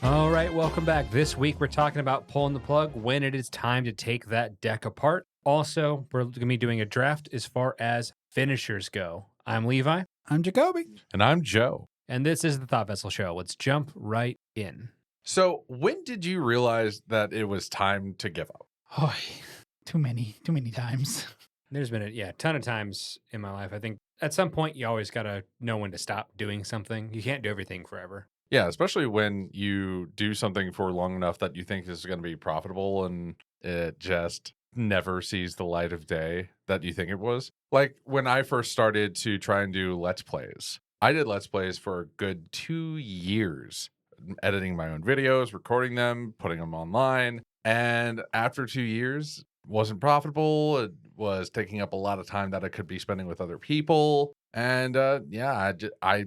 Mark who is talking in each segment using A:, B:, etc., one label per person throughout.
A: All right, welcome back. This week we're talking about pulling the plug when it is time to take that deck apart. Also, we're going to be doing a draft as far as finishers go. I'm Levi.
B: I'm Jacoby.
C: And I'm Joe.
A: And this is the Thought Vessel Show. Let's jump right in.
C: So, when did you realize that it was time to give up?
B: Oh, too many times.
A: There's been a ton of times in my life. I think at some point you always got to know when to stop doing something. You can't do everything forever.
C: Yeah, especially when you do something for long enough that you think is going to be profitable and it just never sees the light of day that you think it was. Like when I first started to try and do Let's Plays, I did Let's Plays for a good 2 years, editing my own videos, recording them, putting them online. And after 2 years, wasn't profitable. It was taking up a lot of time that I could be spending with other people. And I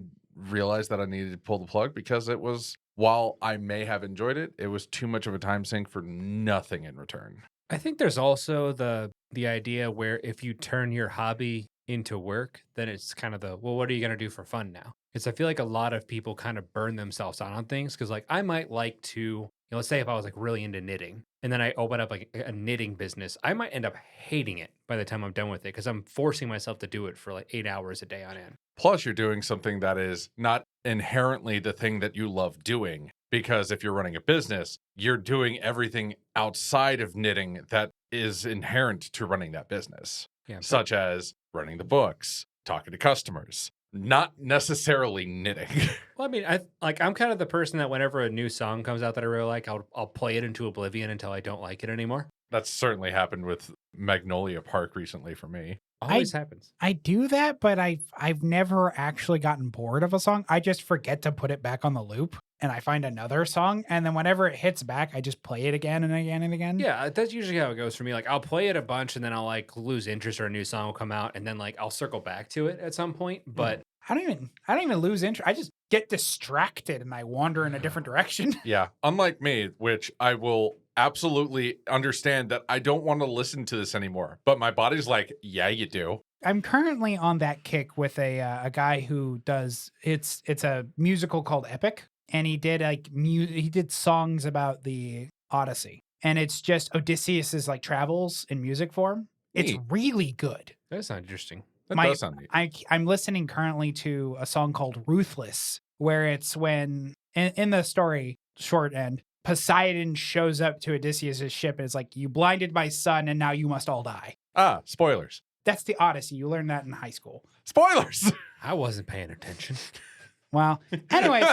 C: realized that I needed to pull the plug because it was, while I may have enjoyed it, it was too much of a time sink for nothing in return.
A: I think there's also the idea where if you turn your hobby into work, then it's kind of what are you going to do for fun now? Because I feel like a lot of people kind of burn themselves out on things because like I might like to, let's say if I was like really into knitting and then I open up like a knitting business, I might end up hating it by the time I'm done with it because I'm forcing myself to do it for like 8 hours a day on end.
C: Plus, you're doing something that is not inherently the thing that you love doing. Because if you're running a business, you're doing everything outside of knitting that is inherent to running that business, such as running the books, talking to customers, not necessarily knitting.
A: Well, I mean, I'm kind of the person that whenever a new song comes out that I really like, I'll play it into oblivion until I don't like it anymore.
C: That's certainly happened with Magnolia Park recently for me.
A: Always happens.
B: I do that, but I've never actually gotten bored of a song. I just forget to put it back on the loop and I find another song. And then whenever it hits back, I just play it again and again and again.
A: Yeah, that's usually how it goes for me. Like I'll play it a bunch and then I'll like lose interest or a new song will come out and then like I'll circle back to it at some point. But
B: I don't even lose interest. I just get distracted and I wander in a different direction.
C: Yeah. Unlike me, which I will absolutely understand that I don't want to listen to this anymore. But my body's like, yeah, you do.
B: I'm currently on that kick with a guy who does it's a musical called Epic, and he did he did songs about the Odyssey, and it's just Odysseus's like travels in music form. It's
C: Neat.
B: really good.
A: that sounds interesting.
C: That does sound neat.
B: I'm listening currently to a song called Ruthless, where it's when in the story short end, Poseidon shows up to Odysseus' ship and it's like, you blinded my son and now you must all die.
C: Ah, spoilers.
B: That's the Odyssey. You learned that in high school.
C: Spoilers.
A: I wasn't paying attention.
B: Well, anyways,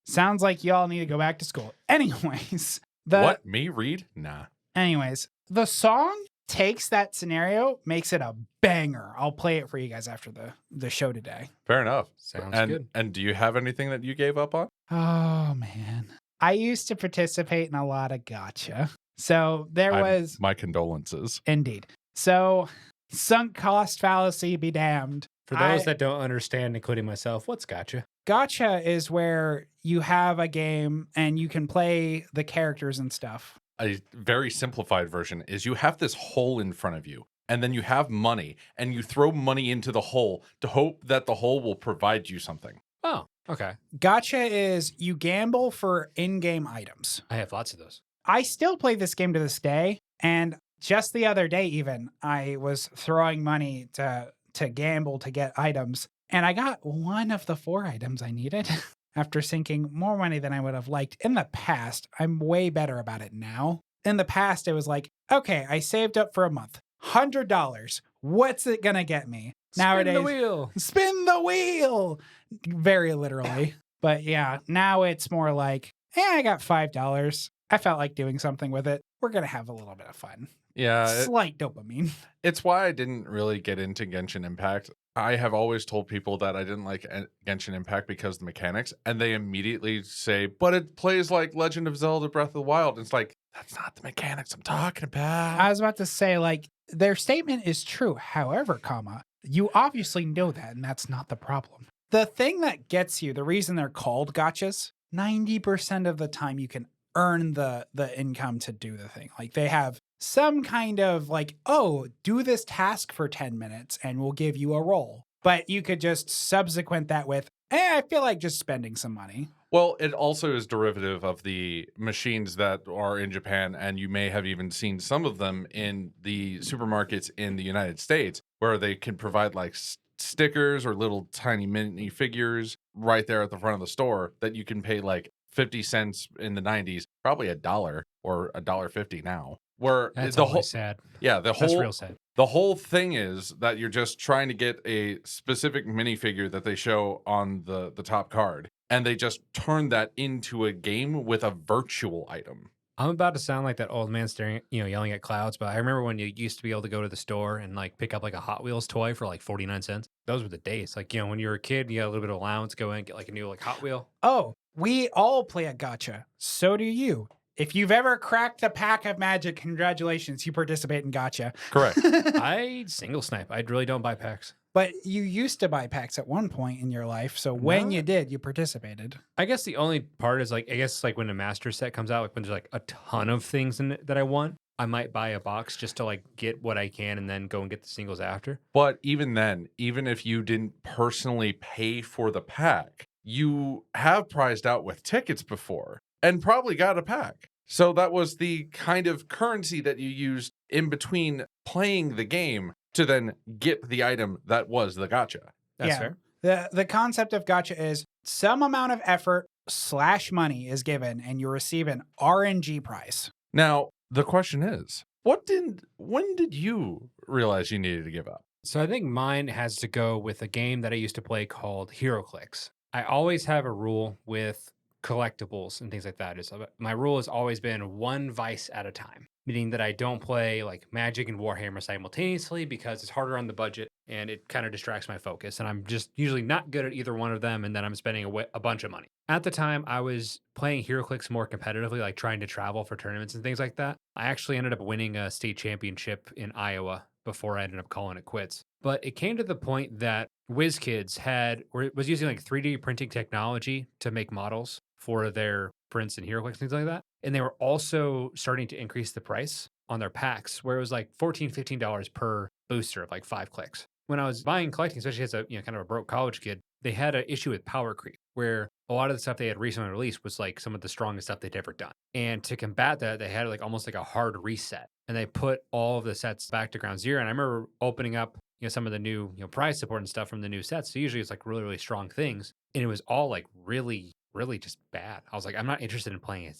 B: sounds like y'all need to go back to school. Anyways,
C: What? Me read? Nah.
B: Anyways, the song takes that scenario, makes it a banger. I'll play it for you guys after the show today.
C: Fair enough.
A: Sounds
C: and,
A: good.
C: And do you have anything that you gave up on?
B: Oh man. I used to participate in a lot of gotcha. So there was
C: My condolences.
B: indeed. So sunk cost fallacy be damned.
A: For those that don't understand, including myself, what's gotcha?
B: Gotcha is where you have a game and you can play the characters and stuff.
C: A very simplified version is you have this hole in front of you, and then you have money, and you throw money into the hole to hope that the hole will provide you something.
A: Oh, okay.
B: Gotcha is you gamble for in-game items.
A: I have lots of those.
B: I still play this game to this day, and just the other day even, I was throwing money to gamble to get items, and I got one of the 4 items I needed. After sinking more money than I would have liked in the past. I'm way better about it now. In the past, it was like, okay, I saved up for a month. $100. What's it gonna get me? Nowadays,
A: Spin the wheel.
B: Spin the wheel! Very literally. But yeah, now it's more like, I got $5. I felt like doing something with it. We're gonna have a little bit of fun.
C: Yeah.
B: Slight dopamine.
C: It's why I didn't really get into Genshin Impact. I have always told people that I didn't like Genshin Impact because of the mechanics, and they immediately say, but it plays like Legend of Zelda Breath of the Wild. And it's like, that's not the mechanics I'm talking about.
B: I was about to say, like, their statement is true. However, you obviously know that, and that's not the problem. The thing that gets you, the reason they're called gotchas, 90% of the time you can earn the income to do the thing. Like they have some kind of like, oh, do this task for 10 minutes and we'll give you a roll. But you could just subsequent that with, I feel like just spending some money.
C: Well, it also is derivative of the machines that are in Japan, and you may have even seen some of them in the supermarkets in the United States, where they can provide like stickers or little tiny mini figures right there at the front of the store that you can pay like 50 cents in the 90s, probably $1 or $1.50 now. Where
A: That's
C: the
A: always
C: whole
A: sad.
C: yeah,
A: That's real sad.
C: the whole thing is that you're just trying to get a specific minifigure that they show on the top card, and they just turn that into a game with a virtual item.
A: I'm about to sound like that old man staring, yelling at clouds, but I remember when you used to be able to go to the store and like pick up like a Hot Wheels toy for like 49 cents. Those were the days. Like, when you were a kid, you got a little bit of allowance, go in and get like a new like Hot Wheel.
B: Oh, we all play at Gacha. So do you. If you've ever cracked a pack of Magic, congratulations, you participate in Gacha.
C: Correct.
A: I single snipe. I really don't buy packs.
B: But you used to buy packs at one point in your life, so when
A: No.
B: you did, you participated.
A: I guess the only part is like, I guess like when a master set comes out, like when there's like a ton of things in it that I want, I might buy a box just to like get what I can and then go and get the singles after.
C: But even then, even if you didn't personally pay for the pack, you have prized out with tickets before and probably got a pack. So that was the kind of currency that you used in between playing the game to then get the item that was the gacha.
A: That's
B: Yeah.
A: fair.
B: The concept of Gacha is some amount of effort / money is given, and you receive an RNG prize.
C: Now, the question is, when did you realize you needed to give up?
A: So I think mine has to go with a game that I used to play called HeroClix. I always have a rule with collectibles and things like that. My rule has always been one vice at a time, meaning that I don't play like Magic and Warhammer simultaneously because it's harder on the budget and it kind of distracts my focus. And I'm just usually not good at either one of them. And then I'm spending a bunch of money. At the time, I was playing HeroClix more competitively, like trying to travel for tournaments and things like that. I actually ended up winning a state championship in Iowa before I ended up calling it quits. But it came to the point that WizKids was using like 3D printing technology to make models for their prints and HeroClix and things like that. And they were also starting to increase the price on their packs, where it was like $14, $15 per booster of like 5 clicks. When I was buying collecting, especially as a kind of a broke college kid, they had an issue with power creep, where a lot of the stuff they had recently released was like some of the strongest stuff they'd ever done. And to combat that, they had like almost like a hard reset, and they put all of the sets back to ground zero. And I remember opening up some of the new prize support and stuff from the new sets. So usually it's like really, really strong things, and it was all like really, really just bad. I was like, I'm not interested in playing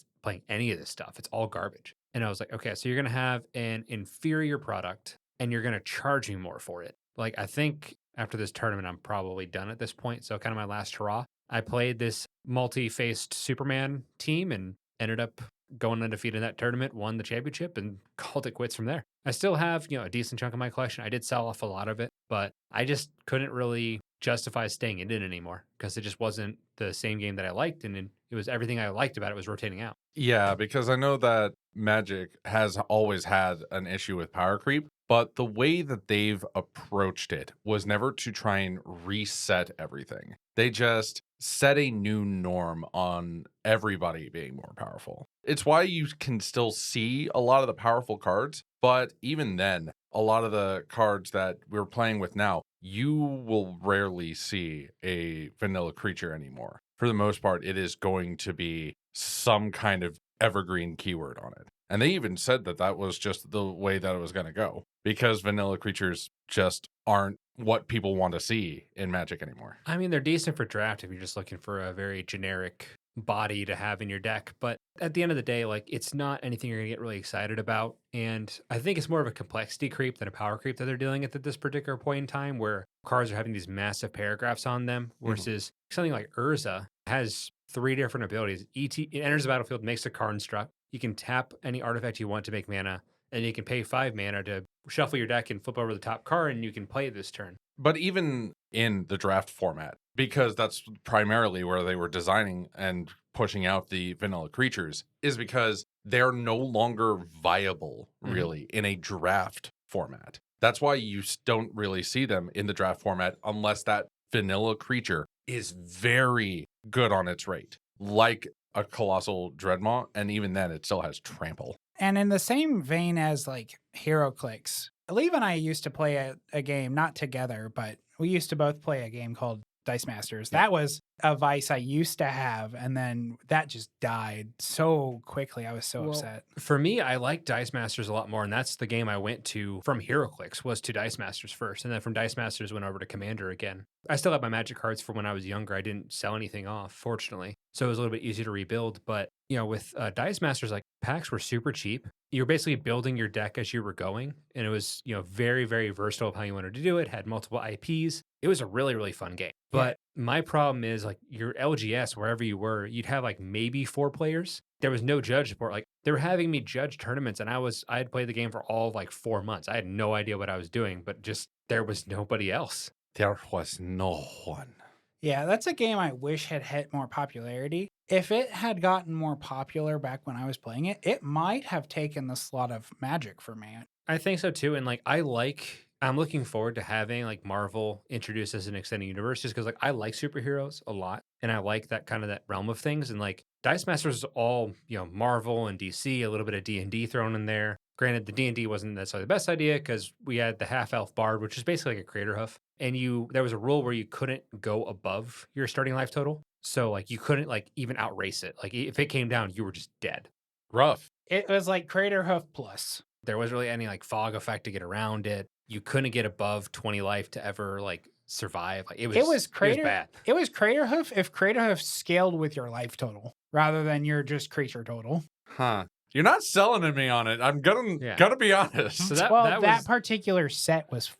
A: any of this stuff. It's all garbage. And I was like, okay, so you're gonna have an inferior product and you're gonna charge me more for it. Like, I think after this tournament, I'm probably done at this point. So kind of my last hurrah. I played this multi-faced Superman team and ended up going undefeated in that tournament, won the championship, and called it quits from there. I still have, a decent chunk of my collection. I did sell off a lot of it, but I just couldn't really justify staying in it anymore because it just wasn't the same game that I liked. And it was everything I liked about it was rotating out.
C: Yeah, because I know that Magic has always had an issue with power creep, but the way that they've approached it was never to try and reset everything. They just set a new norm on everybody being more powerful. It's why you can still see a lot of the powerful cards, but even then, a lot of the cards that we're playing with now, you will rarely see a vanilla creature anymore. For the most part, it is going to be some kind of evergreen keyword on it. And they even said that that was just the way that it was going to go, because vanilla creatures just aren't what people want to see in Magic anymore.
A: I mean, they're decent for draft if you're just looking for a very generic body to have in your deck. But at the end of the day, like, it's not anything you're going to get really excited about. And I think it's more of a complexity creep than a power creep that they're dealing with at this particular point in time, where cards are having these massive paragraphs on them versus something like Urza has 3 different abilities. It enters the battlefield, makes a card construct. You can tap any artifact you want to make mana, and you can pay 5 mana to shuffle your deck and flip over the top card, and you can play this turn.
C: But even in the draft format, because that's primarily where they were designing and pushing out the vanilla creatures, is because they're no longer viable, really, in a draft format. That's why you don't really see them in the draft format unless that vanilla creature is very good on its rate, like a Colossal Dreadmaw, and even then it still has trample.
B: And in the same vein as like HeroClix, Leave and I used to play a game, not together, but we used to both play a game called Dice Masters. That was a vice I used to have, and then that just died so quickly. I was so upset.
A: For me, I like Dice Masters a lot more, and that's the game I went to from HeroClix was to Dice Masters first, and then from Dice Masters went over to Commander again. I still have my Magic cards from when I was younger. I didn't sell anything off, fortunately, so it was a little bit easier to rebuild. But with Dice Masters, like packs were super cheap. You were basically building your deck as you were going, and it was very, very versatile of how you wanted to do it. Had multiple IPs. It was a really, really fun game. But my problem is like your LGS, wherever you were, you'd have like maybe 4 players. There was no judge support. Like they were having me judge tournaments, and I had played the game for all of like 4 months. I had no idea what I was doing, but just there was nobody else.
C: There was no one.
B: Yeah, that's a game I wish had hit more popularity. If it had gotten more popular back when I was playing it, it might have taken the slot of Magic for me.
A: I think so too. And like I'm looking forward to having like Marvel introduced as an extended universe just because like I like superheroes a lot and I like that kind of that realm of things. And like Dice Masters is all, Marvel and DC, a little bit of D&D thrown in there. Granted, the D&D wasn't necessarily the best idea because we had the half-elf bard, which is basically like a creator hoof. And there was a rule where you couldn't go above your starting life total. So like you couldn't like even outrace it. Like if it came down, you were just dead.
C: Rough.
B: It was like Creator Hoof Plus.
A: There wasn't really any like fog effect to get around it. You couldn't get above 20 life to ever like survive. Like it was bad.
B: It was Creator Hoof if Creator Hoof scaled with your life total rather than your just creature total.
C: Huh. You're not selling me on it. I'm gonna be honest.
A: So
B: that particular set was.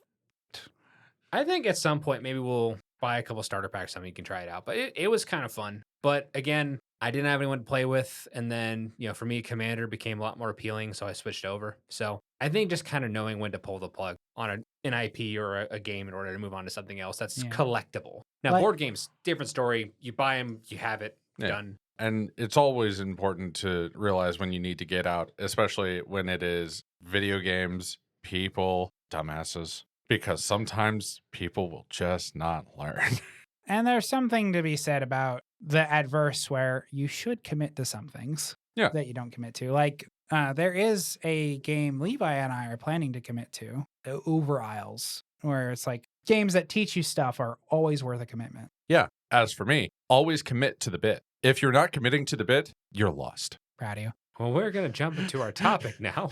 A: I think at some point maybe we'll buy a couple starter packs, something you can try it out. But it was kind of fun. But again, I didn't have anyone to play with, and then for me, Commander became a lot more appealing, so I switched over. So I think just kind of knowing when to pull the plug on an IP or a game in order to move on to something else that's collectible. Now, board games, different story. You buy them, you have it, done.
C: And it's always important to realize when you need to get out, especially when it is video games, people, dumbasses, because sometimes people will just not learn.
B: And there's something to be said about the adverse where you should commit to some things that you don't commit to. Like there is a game Levi and I are planning to commit to, Uber Isles, where it's like games that teach you stuff are always worth a commitment.
C: Yeah. As for me, always commit to the bit. If you're not committing to the bit, you're lost.
B: Proud of you.
A: Well, we're going to jump into our topic now,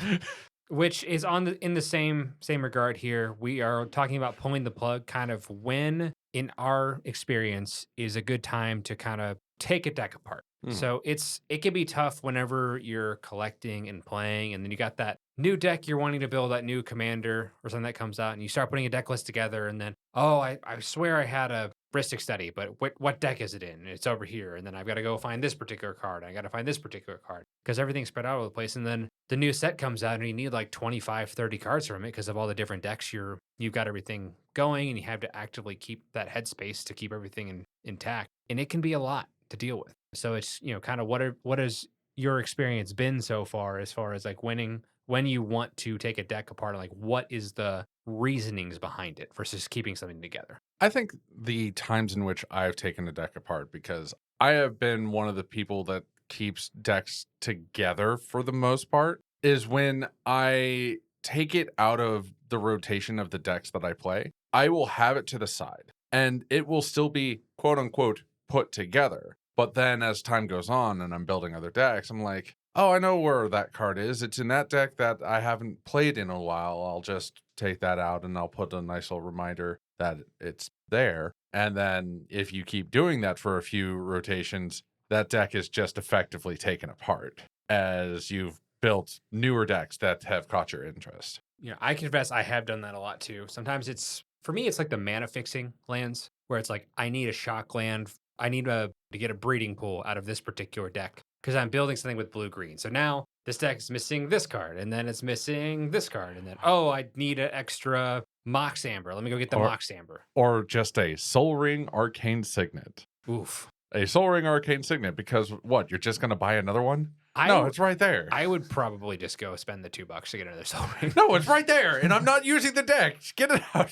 A: which is in the same regard here. We are talking about pulling the plug, kind of when, in our experience, is a good time to kind of take a deck apart. So it can be tough whenever you're collecting and playing, and then you got that new deck you're wanting to build, that new commander or something that comes out, and you start putting a deck list together, and then, I swear I had a Ristic Study, but what deck is it in? It's over here, and then I've got to go find this particular card. I got to find this particular card because everything's spread out all over the place. And then the new set comes out, and you need like 25, 30 cards from it because of all the different decks you've got everything going, and you have to actively keep that headspace to keep everything intact. And it can be a lot to deal with. So it's kind of what has your experience been so far as like when you want to take a deck apart, like what is the reasonings behind it versus keeping something together?
C: I think the times in which I've taken a deck apart, because I have been one of the people that keeps decks together for the most part, is when I take it out of the rotation of the decks that I play. I will have it to the side and it will still be quote unquote put together. But then as time goes on and I'm building other decks, I'm like, oh, I know where that card is. It's in that deck that I haven't played in a while. I'll just take that out and I'll put a nice little reminder that it's there. And then if you keep doing that for a few rotations, that deck is just effectively taken apart as you've built newer decks that have caught your interest.
A: I confess I have done that a lot too. Sometimes for me, it's like the mana fixing lands where it's like, I need a shock land. I need to get a breeding pool out of this particular deck because I'm building something with blue-green. So now this deck is missing this card, and then it's missing this card, and then, I need an extra Mox Amber. Let me go get the Mox Amber.
C: Or just a Sol Ring Arcane Signet.
A: Oof.
C: A Sol Ring Arcane Signet, because what, you're just going to buy another one? No, it's right there.
A: I would probably just go spend the $2 to get another Sol Ring.
C: No, it's right there, and I'm not using the deck. Just get it out.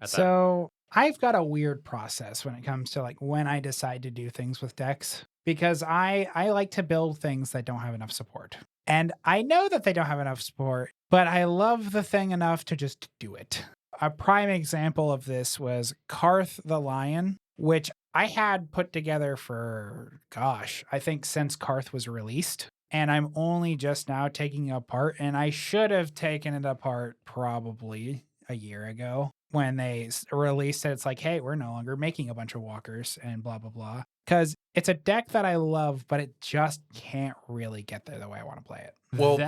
B: So I've got a weird process when it comes to like when I decide to do things with decks, because I like to build things that don't have enough support. And I know that they don't have enough support, but I love the thing enough to just do it. A prime example of this was Karth the Lion, which I had put together for, gosh, I think since Karth was released. And I'm only just now taking it apart. And I should have taken it apart probably a year ago when they released it. It's like, hey, we're no longer making a bunch of walkers and blah, blah, blah. Because it's a deck that I love, but it just can't really get there the way I want to play it.
C: Well,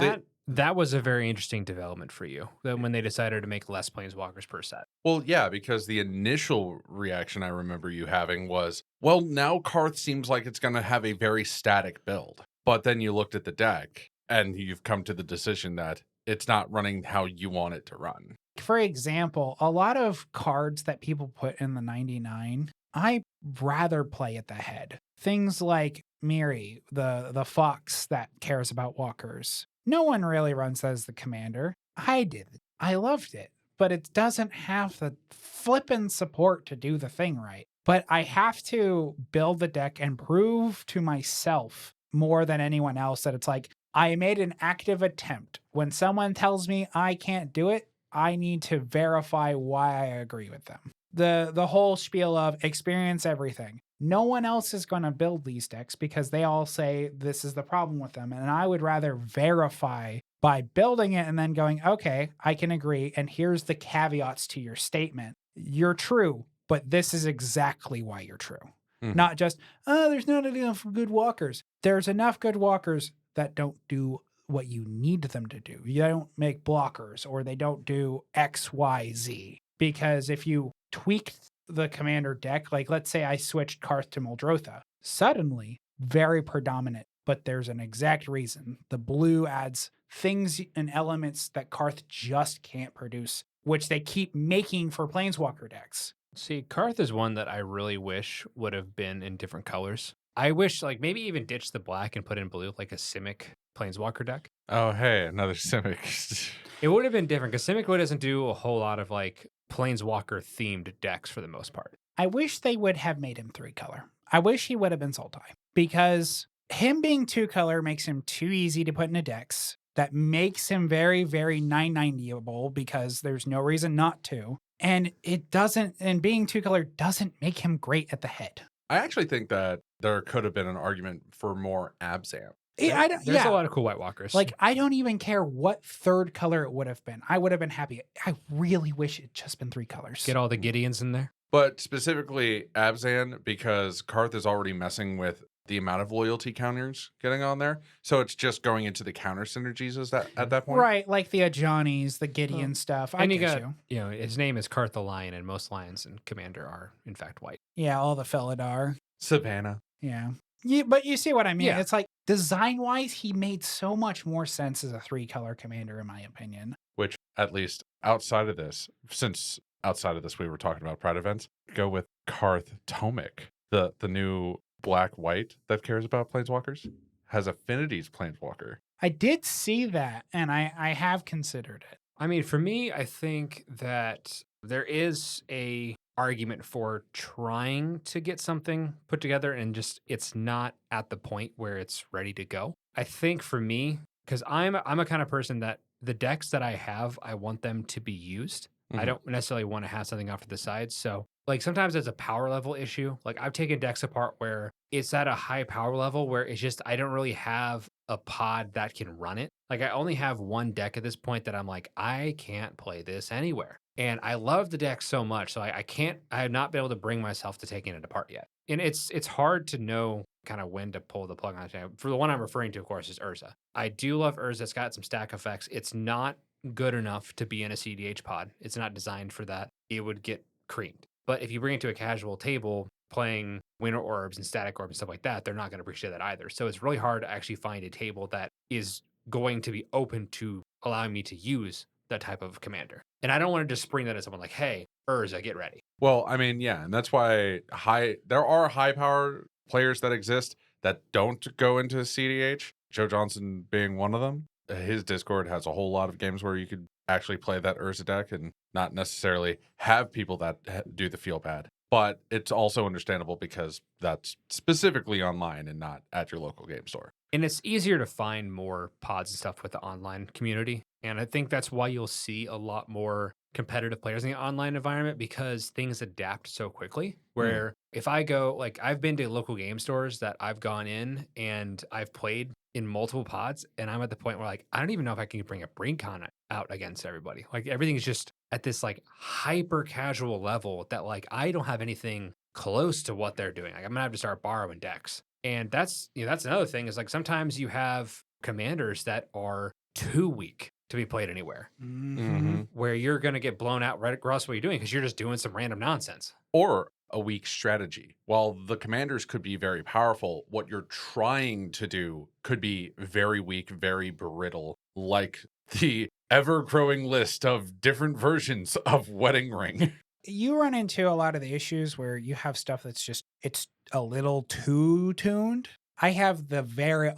A: that was a very interesting development for you when they decided to make less planeswalkers per set.
C: Well, yeah, because the initial reaction I remember you having was, well, now Karth seems like it's going to have a very static build. But then you looked at the deck and you've come to the decision that it's not running how you want it to run.
B: For example, a lot of cards that people put in the 99, I rather play at the head. Things like Miri, the fox that cares about walkers. No one really runs that as the commander. I did. I loved it, but it doesn't have the flippin' support to do the thing right. But I have to build the deck and prove to myself more than anyone else that it's like, I made an active attempt. When someone tells me I can't do it, I need to verify why I agree with them. The whole spiel of experience everything. No one else is going to build these decks because they all say this is the problem with them. And I would rather verify by building it and then going, okay, I can agree. And here's the caveats to your statement. You're true, but this is exactly why you're true. Not just, there's not enough good walkers. There's enough good walkers that don't do what you need them to do. You don't make blockers or they don't do X, Y, Z. Because if you tweak the commander deck, like let's say I switched Karth to Muldrotha, suddenly very predominant, but there's an exact reason. The blue adds things and elements that Karth just can't produce, which they keep making for Planeswalker decks.
A: See, Karth is one that I really wish would have been in different colors. I wish, like, maybe even ditch the black and put in blue, like a Simic Planeswalker deck.
C: Oh, hey, another Simic.
A: It would have been different because Simic doesn't do a whole lot of, like, Planeswalker themed decks for the most part.
B: I wish they would have made him 3-color. I wish he would have been Sultai because him being 2-color makes him too easy to put in a dex. That makes him very, very 990able because there's no reason not to. And it doesn't, and being 2-color doesn't make him great at the head.
C: I actually think that there could have been an argument for more Abzan.
A: There's a lot of cool White Walkers.
B: Like, I don't even care what 3rd color it would have been. I would have been happy. I really wish it just been 3 colors.
A: Get all the Gideons in there.
C: But specifically Abzan, because Karth is already messing with the amount of loyalty counters getting on there. So it's just going into the counter synergies at that point.
B: Right, like the Ajani's, the Gideon stuff.
A: And you know, his name is Karth the Lion, and most lions in Commander are, in fact, white.
B: Yeah, all the Felidar.
C: Savannah.
B: Yeah. But you see what I mean?
A: Yeah.
B: It's like, design-wise, he made so much more sense as a 3-color commander, in my opinion.
C: Which, at least outside of this, since outside of this we were talking about Pride events, go with Karth Tomic, the new black-white that cares about Planeswalkers, has Affinity's Planeswalker.
B: I did see that, and I have considered it.
A: I mean, for me, I think that there is a argument for trying to get something put together and just it's not at the point where it's ready to go. I think for me, because I'm a kind of person that the decks that I have, I want them to be used. I don't necessarily want to have something off to the side. So like sometimes it's a power level issue. Like I've taken decks apart where it's at a high power level where it's just, I don't really have a pod that can run it. Like I only have one deck at this point that I'm like, I can't play this anywhere. And I love the deck so much. So I have not been able to bring myself to taking it apart yet. And it's hard to know kind of when to pull the plug on it. For the one I'm referring to, of course, is Urza. I do love Urza. It's got some stack effects. It's not good enough to be in a CDH pod. It's not designed for that. It would get creamed. But if you bring it to a casual table playing Winter Orbs and Static Orbs and stuff like that, they're not going to appreciate that either. So it's really hard to actually find a table that is going to be open to allowing me to use that type of commander. And I don't want to just spring that at someone like, hey, Urza, get ready.
C: Well, I mean, yeah, and that's why there are high power players that exist that don't go into CDH, Joe Johnson being one of them. His Discord has a whole lot of games where you could actually play that Urza deck and not necessarily have people that do the feel bad. But it's also understandable because that's specifically online and not at your local game store.
A: And it's easier to find more pods and stuff with the online community. And I think that's why you'll see a lot more competitive players in the online environment because things adapt so quickly. Where if I go, like, I've been to local game stores that I've gone in and I've played in multiple pods, and I'm at the point where, like, I don't even know if I can bring a Brinkon out against everybody. Like, everything's just at this like hyper casual level that, like, I don't have anything close to what they're doing. Like, I'm gonna have to start borrowing decks. And that's, that's another thing is, like, sometimes you have commanders that are too weak to be played anywhere, where you're going to get blown out right across what you're doing because you're just doing some random nonsense.
C: Or a weak strategy. While the commanders could be very powerful, what you're trying to do could be very weak, very brittle, like the ever-growing list of different versions of Wedding Ring.
B: You run into a lot of the issues where you have stuff that's just, it's a little too tuned. I have the very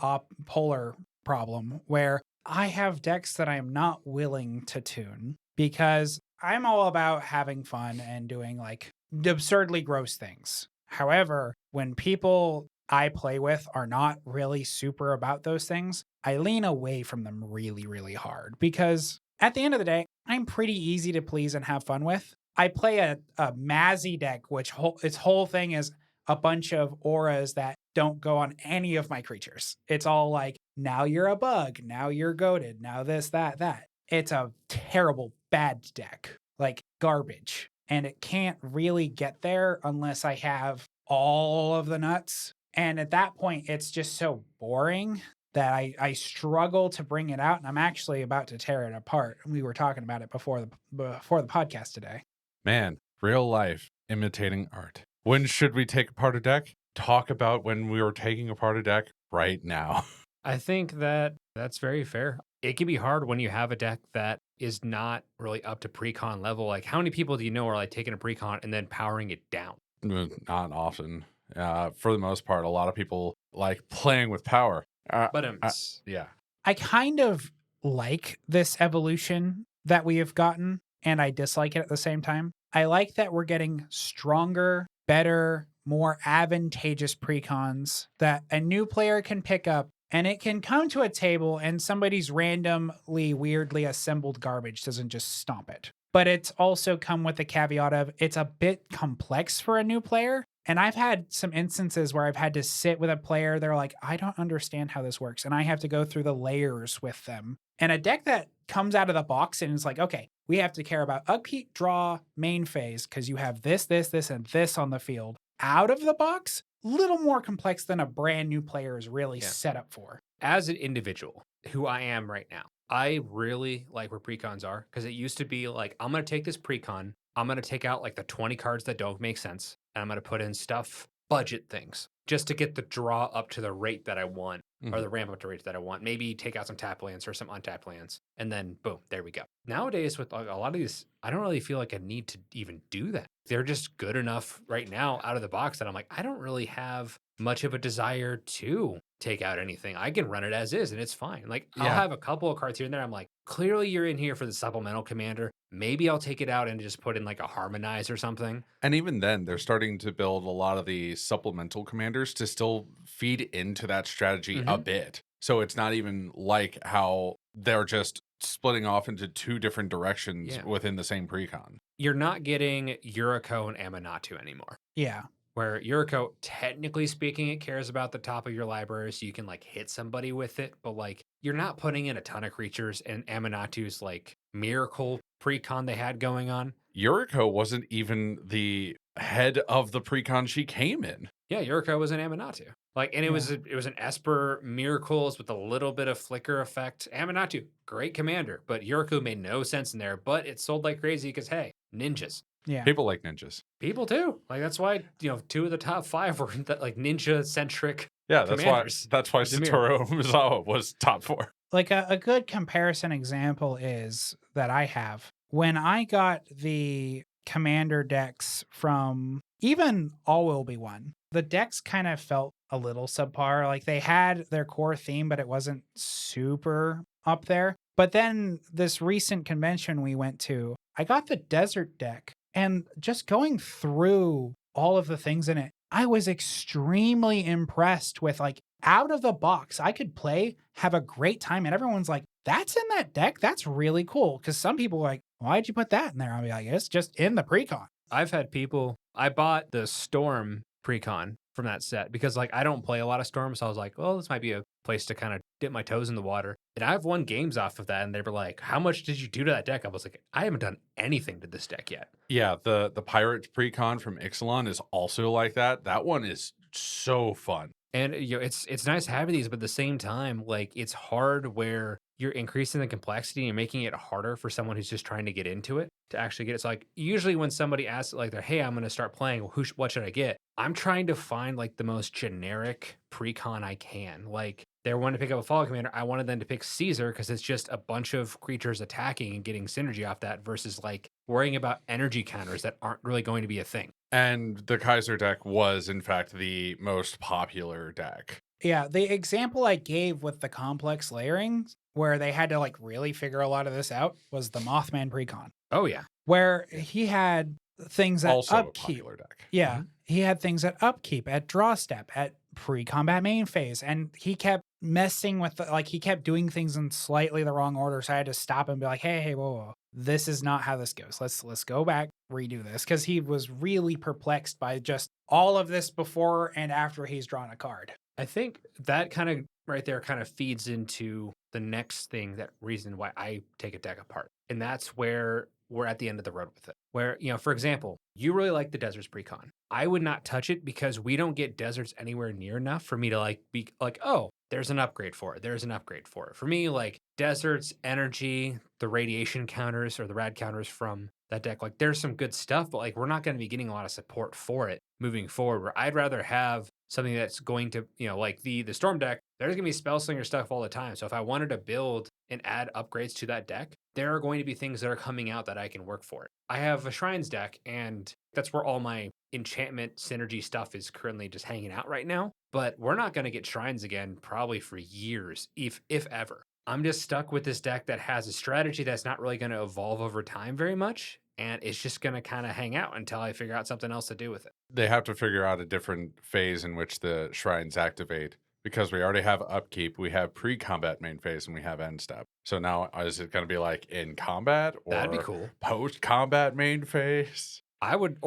B: polar problem where I have decks that I am not willing to tune because I'm all about having fun and doing like absurdly gross things. However, when people I play with are not really super about those things, I lean away from them really, really hard because at the end of the day, I'm pretty easy to please and have fun with. I play a Mazzy deck, which its whole thing is a bunch of auras that don't go on any of my creatures. It's all like, now you're a bug, now you're goated, now this, that, that. It's a terrible, bad deck, like garbage. And it can't really get there unless I have all of the nuts. And at that point, it's just so boring that I struggle to bring it out. And I'm actually about to tear it apart. We were talking about it before the podcast today.
C: Man, real life imitating art. When should we take apart a deck? Talk about when we were taking apart a deck right now.
A: I think that that's very fair. It can be hard when you have a deck that is not really up to precon level. Like, how many people do you know are like taking a precon and then powering it down?
C: Not often. For the most part, a lot of people like playing with power. Yeah.
B: I kind of like this evolution that we have gotten, and I dislike it at the same time. I like that we're getting stronger, better, more advantageous precons that a new player can pick up, and it can come to a table and somebody's randomly, weirdly assembled garbage doesn't just stomp it. But it's also come with the caveat of it's a bit complex for a new player. And I've had some instances where I've had to sit with a player. They're like, I don't understand how this works. And I have to go through the layers with them. And a deck that comes out of the box and is like, okay, we have to care about upkeep, draw, main phase, because you have this, this, this, and this on the field. Out of the box, little more complex than a brand new player is really set up for.
A: As an individual, who I am right now, I really like where precons are because it used to be like, I'm going to take this precon, I'm going to take out like the 20 cards that don't make sense, and I'm going to put in stuff, budget things, just to get the draw up to the rate that I want, or the ramp up to rates that I want. Maybe take out some tap lands or some untapped lands, and then boom, there we go. Nowadays, with a lot of these, I don't really feel like I need to even do that. They're just good enough right now out of the box that I'm like, I don't really have much of a desire to take out anything. I can run it as is and it's fine. Like, I'll have a couple of cards here and there. I'm like, clearly you're in here for the supplemental commander. Maybe I'll take it out and just put in like a harmonize or something.
C: And even then, they're starting to build a lot of the supplemental commanders to still feed into that strategy a bit. So it's not even like how they're just splitting off into two different directions within the same precon.
A: You're not getting Yuriko and Aminatou anymore.
B: Yeah.
A: Where Yuriko, technically speaking, it cares about the top of your library, so you can like hit somebody with it, but like you're not putting in a ton of creatures. And Aminatu's like miracle precon they had going on.
C: Yuriko wasn't even the head of the precon she came in.
A: Yeah, Yuriko was an Aminatou. Like, and it was an Esper Miracles with a little bit of flicker effect. Aminatou, great commander, but Yuriko made no sense in there. But it sold like crazy because hey, ninjas.
B: Yeah.
C: People like ninjas.
A: People too. Like, that's why, two of the top 5 were like ninja centric.
C: Yeah,
A: commanders.
C: that's why Satoru Misawa was top 4.
B: Like a good comparison example is that I have when I got the commander decks from even All Will Be One, the decks kind of felt a little subpar. Like, they had their core theme, but it wasn't super up there. But then this recent convention we went to, I got the desert deck, and just going through all of the things in it, I was extremely impressed with like out of the box. I could play, have a great time, and everyone's like, "That's in that deck. That's really cool." Because some people are like, "Why'd you put that in there?" I'll be like, "It's just in the precon."
A: I've had people, I bought the Storm precon from that set because like I don't play a lot of Storm. So I was like, well, this might be a place to kind of dip my toes in the water. And I've won games off of that. And they were like, how much did you do to that deck? I was like, I haven't done anything to this deck yet.
C: Yeah, the pirate precon from Ixalan is also like that. That one is so fun.
A: And it's nice having these, but at the same time, like it's hard where you're increasing the complexity and you're making it harder for someone who's just trying to get into it to actually get it. So like usually when somebody asks like they're, hey, I'm going to start playing, what should I get? I'm trying to find like the most generic precon I can. Like they wanted to pick up a follow commander. I wanted them to pick Caesar because it's just a bunch of creatures attacking and getting synergy off that versus like worrying about energy counters that aren't really going to be a thing.
C: And the Kaiser deck was, in fact, the most popular deck.
B: Yeah, the example I gave with the complex layering, where they had to like really figure a lot of this out, was the Mothman precon,
A: Oh, yeah.
B: where he had things at
C: Also a
B: upkeep.
C: popular deck.
B: Yeah, he had things at upkeep, at draw step, at pre-combat main phase, and he kept messing with like he kept doing things in slightly the wrong order. So I had to stop and be like, hey, whoa, this is not how this goes. Let's go back, redo this, because he was really perplexed by just all of this before and after he's drawn a card.
A: I think that kind of right there kind of feeds into the next thing, that reason why I take a deck apart. And that's where we're at the end of the road with it. Where, for example, you really like the Deserts precon. I would not touch it because we don't get Deserts anywhere near enough for me to like be like, oh, there's an upgrade for it. There's an upgrade for it. For me, like Deserts, energy, the radiation counters or the rad counters from that deck, like there's some good stuff, but like we're not going to be getting a lot of support for it moving forward. Where I'd rather have something that's going to, like the Storm deck, there's going to be Spellslinger stuff all the time. So if I wanted to build and add upgrades to that deck, there are going to be things that are coming out that I can work for it. I have a Shrines deck, and that's where all my enchantment synergy stuff is currently just hanging out right now. But we're not going to get Shrines again probably for years, if ever. I'm just stuck with this deck that has a strategy that's not really going to evolve over time very much. And it's just going to kind of hang out until I figure out something else to do with it.
C: They have to figure out a different phase in which the shrines activate, because we already have upkeep, we have pre-combat main phase, and we have end step. So now is it going to be like in combat or
A: That'd be cool.
C: Post-combat main phase?
A: I wouldn't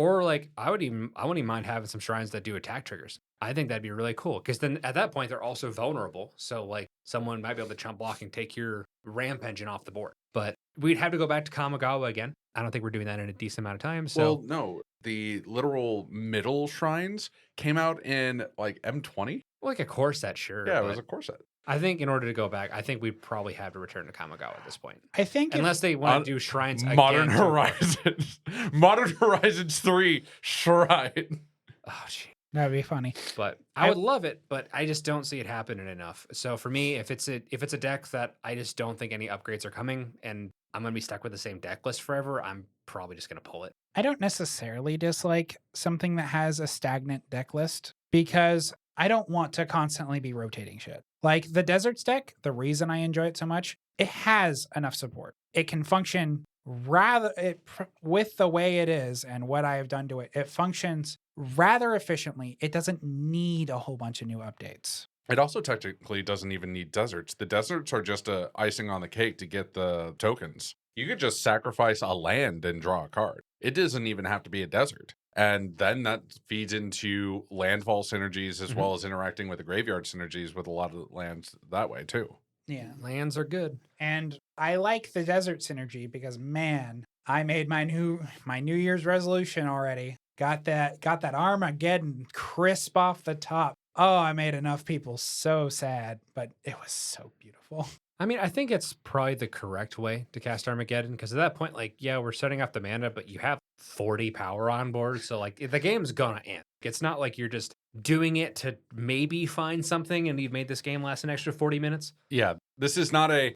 A: even mind having some shrines that do attack triggers. I think that'd be really cool because then at that point they're also vulnerable. So like someone might be able to chump block and take your ramp engine off the board. But we'd have to go back to Kamigawa again. I don't think we're doing that in a decent amount of time. So
C: Well, no, the literal middle shrines came out in like M20.
A: like a core set, sure.
C: Yeah, it
A: but
C: was a core set.
A: I think in order to go back, I think we'd probably have to return to Kamigawa at this point.
B: I think
A: Unless they want to do shrines
C: Modern
A: again to-
C: Horizons. Modern Horizons 3 shrine.
A: Oh, gee.
B: that'd be funny.
A: But I would love it, but I just don't see it happening enough. So for me, if it's a deck that I just don't think any upgrades are coming and I'm gonna be stuck with the same deck list forever, I'm probably just gonna pull it.
B: I don't necessarily dislike something that has a stagnant deck list because I don't want to constantly be rotating shit. Like the Deserts deck, the reason I enjoy it so much, it has enough support. It can function with the way it is and what I have done to it. It functions rather efficiently. It doesn't need a whole bunch of new updates.
C: It also technically doesn't even need deserts. The deserts are just a icing on the cake to get the tokens. You could just sacrifice a land and draw a card. It doesn't even have to be a desert. And then that feeds into landfall synergies as well as interacting with the graveyard synergies with a lot of lands that way too.
B: Yeah.
A: Lands are good.
B: And I like the desert synergy because man, I made my New Year's resolution already. Got that Armageddon crisp off the top. Oh, I made enough people so sad, but it was so beautiful.
A: I mean, I think it's probably the correct way to cast Armageddon because at that point, like, yeah, we're setting off the mana, but you have 40 power on board. So, like, the game's gonna end. It's not like you're just doing it to maybe find something and you've made this game last an extra 40 minutes.
C: Yeah, this is not I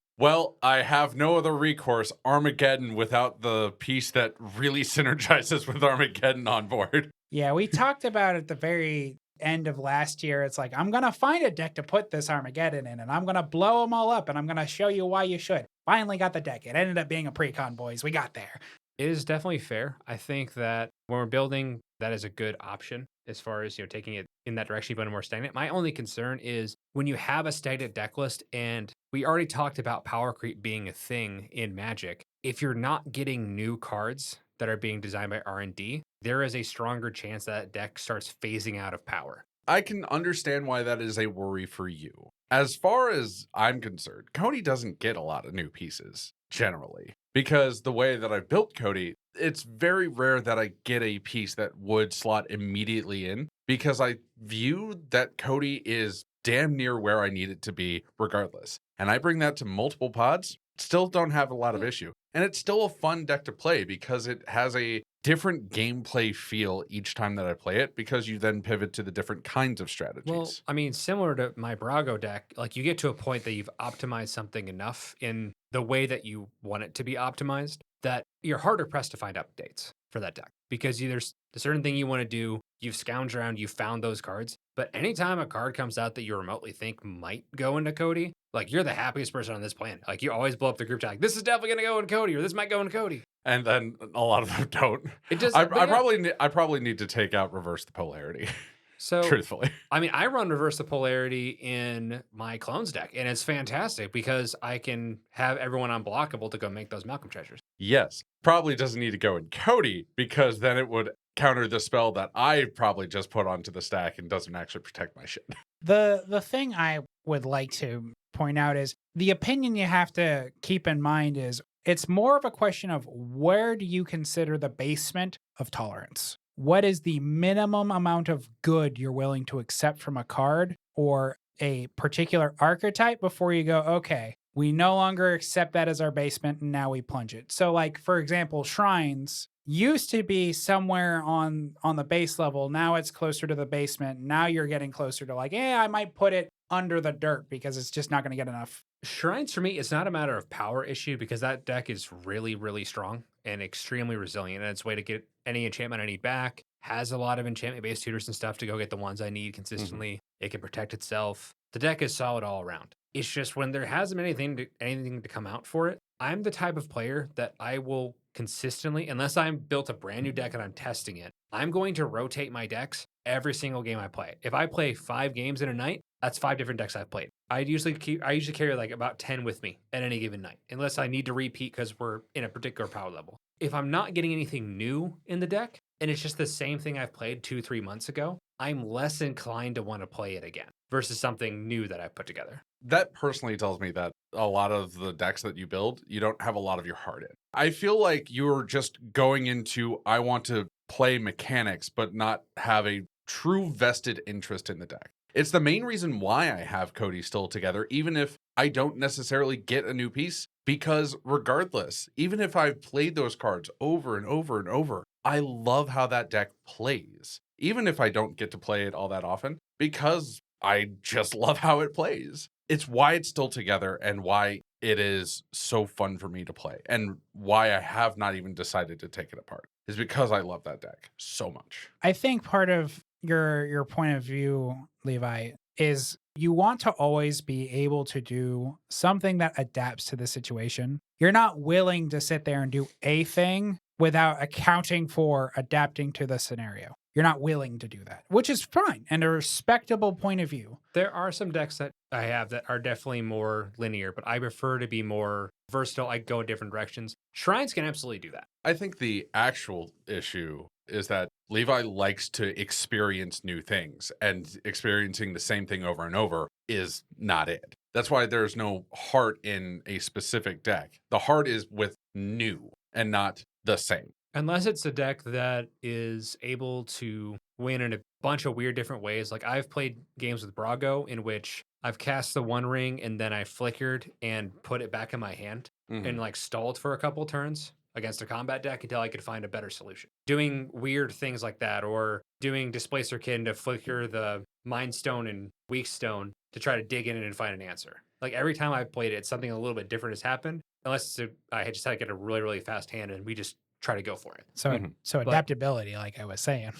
C: have no other recourse Armageddon without the piece that really synergizes with Armageddon on board.
B: Yeah, we talked about at the very end of last year. It's like, I'm going to find a deck to put this Armageddon in and I'm going to blow them all up and I'm going to show you why you should. Finally got the deck. It ended up being a precon, boys. We got there.
A: It is definitely fair. I think that when we're building that is a good option as far as, taking it in that direction, even more stagnant. My only concern is when you have a stagnant deck list, and we already talked about power creep being a thing in Magic. If you're not getting new cards that are being designed by R&D, there is a stronger chance that deck starts phasing out of power.
C: I can understand why that is a worry for you. As far as I'm concerned, Cody doesn't get a lot of new pieces generally, because the way that I've built Cody, it's very rare that I get a piece that would slot immediately in, because I view that Cody is damn near where I need it to be regardless. And I bring that to multiple pods, still don't have a lot of issue. And it's still a fun deck to play because it has a different gameplay feel each time that I play it, because you then pivot to the different kinds of strategies.
A: Well, I mean, similar to my Brago deck, like you get to a point that you've optimized something enough in the way that you want it to be optimized that you're harder pressed to find updates for that deck, because there's a certain thing you want to do. You've scounged around, you've found those cards. But anytime a card comes out that you remotely think might go into Cody, like you're the happiest person on this planet. Like you always blow up the group chat, like, this is definitely going to go in Cody, or this might go in Cody.
C: And then a lot of them don't.
A: It just,
C: I probably need to take out reverse the polarity.
A: So,
C: truthfully,
A: I mean, I run reverse the polarity in my clones deck, and it's fantastic because I can have everyone unblockable to go make those Malcolm treasures.
C: Yes, probably doesn't need to go in Cody, because then it would counter the spell that I probably just put onto the stack and doesn't actually protect my shit.
B: The thing I would like to point out is the opinion you have to keep in mind is it's more of a question of where do you consider the basement of tolerance? What is the minimum amount of good you're willing to accept from a card or a particular archetype before you go, okay, we no longer accept that as our basement and now we plunge it. So like, for example, shrines used to be somewhere on the base level. Now it's closer to the basement. Now you're getting closer to like, I might put it under the dirt because it's just not going to get enough.
A: Shrines for me, it's not a matter of power issue because that deck is really, really strong and extremely resilient. And its way to get any enchantment I need back, has a lot of enchantment-based tutors and stuff to go get the ones I need consistently. It can protect itself. The deck is solid all around. It's just when there hasn't been anything to come out for it, I'm the type of player that I will consistently, unless I'm built a brand new deck and I'm testing it, I'm going to rotate my decks every single game I play. If I play 5 games in a night, that's 5 different decks I've played. I usually carry like about 10 with me at any given night, unless I need to repeat because we're in a particular power level. If I'm not getting anything new in the deck, and it's just the same thing I've played 2-3 months ago, I'm less inclined to want to play it again versus something new that I've put together.
C: That personally tells me that a lot of the decks that you build, you don't have a lot of your heart in. I feel like you're just going into, I want to play mechanics, but not have a true vested interest in the deck. It's the main reason why I have Cody still together, even if I don't necessarily get a new piece, because regardless, even if I've played those cards over and over and over, I love how that deck plays, even if I don't get to play it all that often, because I just love how it plays. It's why it's still together and why it is so fun for me to play, and why I have not even decided to take it apart, is because I love that deck so much.
B: I think part of your point of view, Levi, is you want to always be able to do something that adapts to the situation. You're not willing to sit there and do a thing without accounting for adapting to the scenario. You're not willing to do that, which is fine and a respectable point of view.
A: There are some decks that I have that are definitely more linear, but I prefer to be more versatile. I go in different directions. Shrines can absolutely do that.
C: I think the actual issue is that Levi likes to experience new things, and experiencing the same thing over and over is not it. That's why there's no heart in a specific deck. The heart is with new and not the same.
A: Unless it's a deck that is able to win in a bunch of weird different ways. Like I've played games with Brago in which I've cast the one ring and then I flickered and put it back in my hand and like stalled for a couple turns against a combat deck until I could find a better solution. Doing weird things like that, or doing Displacerkin to flicker the Mind Stone and Weak Stone to try to dig in it and find an answer. Like every time I've played it, something a little bit different has happened. Unless I just had to get a really, really fast hand and we just try to go for it.
B: So adaptability, like I was saying.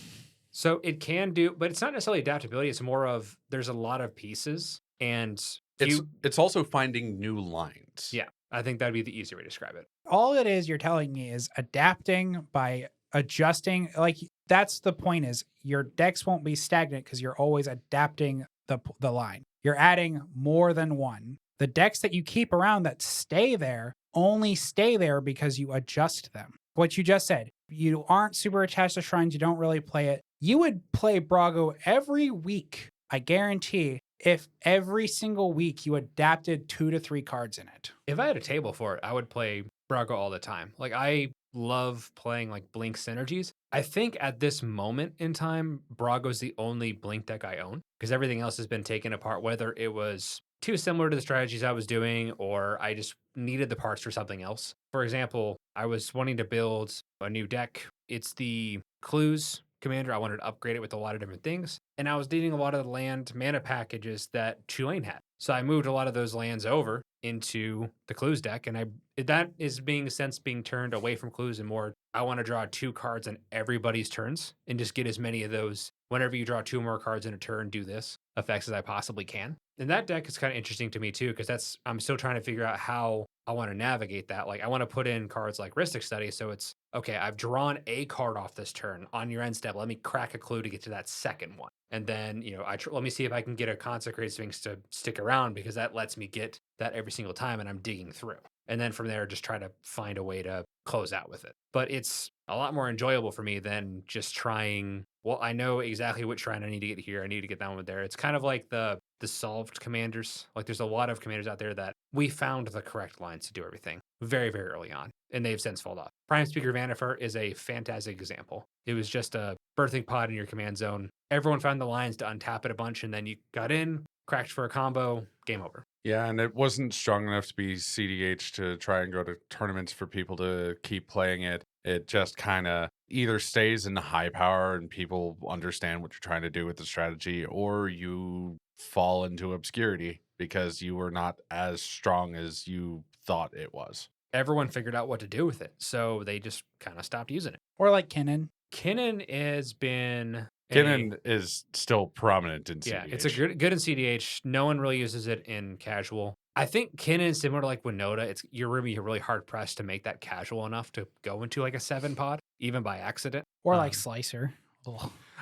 A: So it can do, but it's not necessarily adaptability. It's more of there's a lot of pieces, and
C: it's also finding new lines.
A: Yeah, I think that'd be the easier way to describe it.
B: All it is you're telling me is adapting by adjusting. Like that's the point is your decks won't be stagnant because you're always adapting the line. You're adding more than one. The decks that you keep around that stay there only stay there because you adjust them. What you just said, you aren't super attached to shrines, you don't really play it. You would play Brago every week, I guarantee, if every single week you adapted 2 to 3 cards in it.
A: If I had a table for it, I would play Brago all the time. Like I love playing like Blink synergies. I think at this moment in time, Brago's the only Blink deck I own because everything else has been taken apart, whether it was too similar to the strategies I was doing or I just needed the parts for something else. For example, I was wanting to build a new deck. It's the Clues Commander. I wanted to upgrade it with a lot of different things. And I was needing a lot of the land mana packages that Tulane had. So I moved a lot of those lands over into the Clues deck. And that is being since being turned away from Clues and more, I want to draw 2 cards on everybody's turns and just get as many of those. Whenever you draw 2 more cards in a turn, do this effects as I possibly can. And that deck is kind of interesting to me too, because I'm still trying to figure out how I want to navigate that. Like I want to put in cards like Rhystic Study. So it's, okay, I've drawn a card off this turn. On your end step, let me crack a clue to get to that second one. And then, let me see if I can get a Consecrated Sphinx to stick around because that lets me get that every single time and I'm digging through. And then from there, just try to find a way to close out with it. But it's a lot more enjoyable for me than just trying, well, I know exactly which shrine I need to get here. I need to get that one there. It's kind of like the solved commanders. Like there's a lot of commanders out there that we found the correct lines to do everything very, very early on. And they've since fallen off. Prime Speaker Vannifar is a fantastic example. It was just a birthing pod in your command zone. Everyone found the lines to untap it a bunch, and then you got in, cracked for a combo, game over.
C: Yeah, and it wasn't strong enough to be CDH to try and go to tournaments for people to keep playing it. It just kind of either stays in the high power and people understand what you're trying to do with the strategy, or you fall into obscurity because you were not as strong as you thought it was.
A: Everyone figured out what to do with it, so they just kind of stopped using it.
B: Or like Kinnan.
A: Kinnan has been...
C: Kinnan is still prominent in CDH.
A: Yeah, it's a good in CDH. No one really uses it in casual. I think Kinnan is similar to like Winota. You're going to be really hard pressed to make that casual enough to go into like a 7 pod, even by accident.
B: Or like Slicer.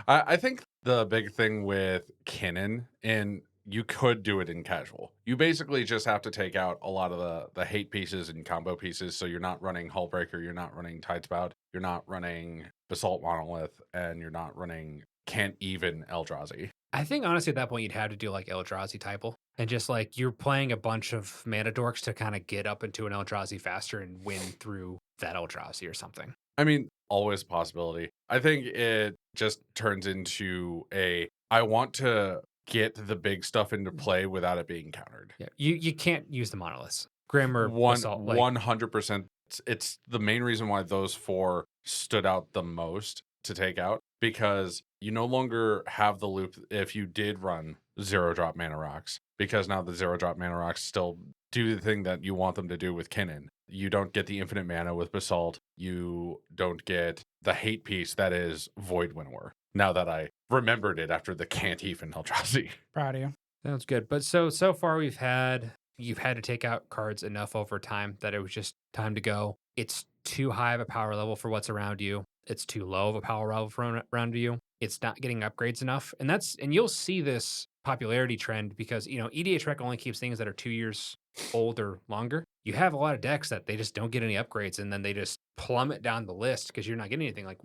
C: I think the big thing with Kinnan, and you could do it in casual. You basically just have to take out a lot of the hate pieces and combo pieces. So you're not running Hullbreaker, you're not running Tidespout, you're not running Basalt Monolith, and you're not running Can't Even Eldrazi.
A: I think honestly at that point you'd have to do like Eldrazi typal. And just like you're playing a bunch of mana dorks to kind of get up into an Eldrazi faster and win through that Eldrazi or something.
C: I mean, always a possibility. I think it just turns into I want to get the big stuff into play without it being countered.
A: Yeah, you can't use the monoliths. Grim or Assault.
C: 100%. It's the main reason why those 4 stood out the most to take out, because you no longer have the loop if you did run 0-drop mana rocks, because now the 0-drop mana rocks still do the thing that you want them to do with Kinnan. You don't get the infinite mana with Basalt. You don't get the hate piece that is Void Winnower. Now that I remembered it after the Can't Even Eldrazi.
B: Proud of you.
A: Sounds good. But so far you've had to take out cards enough over time that it was just time to go. It's too high of a power level for what's around you. It's too low of a power level for around you. It's not getting upgrades enough. And you'll see this popularity trend because, EDH Rec only keeps things that are 2 years old or longer. You have a lot of decks that they just don't get any upgrades and then they just plummet down the list because you're not getting anything. Like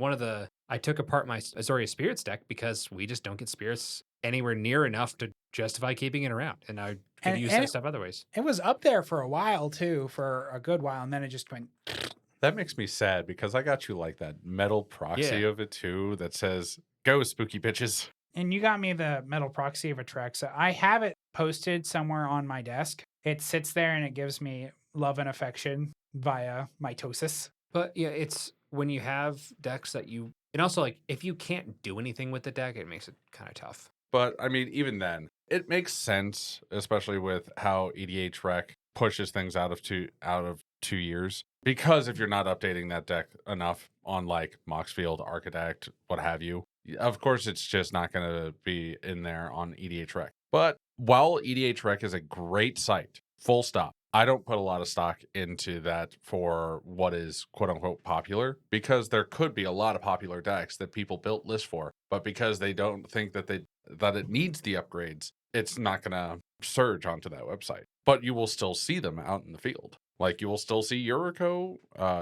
A: I took apart my Azorius Spirits deck because we just don't get Spirits anywhere near enough to justify keeping it around. And I could use that stuff otherwise.
B: It was up there for a while too, for a good while. And then it just went...
C: That makes me sad because I got you like that metal proxy of it too that says, go spooky bitches.
B: And you got me the metal proxy of Atrexa. I have it posted somewhere on my desk. It sits there and it gives me love and affection via mitosis.
A: But yeah, it's when you have decks that and also like if you can't do anything with the deck, it makes it kind of tough.
C: But I mean, even then, it makes sense, especially with how EDH Rec pushes things out of 2 years. Because if you're not updating that deck enough on like Moxfield, Architect, what have you, of course it's just not going to be in there on EDH Rec. But while EDH Rec is a great site, full stop, I don't put a lot of stock into that for what is quote unquote popular, because there could be a lot of popular decks that people built lists for, but because they don't think that it needs the upgrades, it's not gonna surge onto that website. But you will still see them out in the field. Like you will still see Yuriko,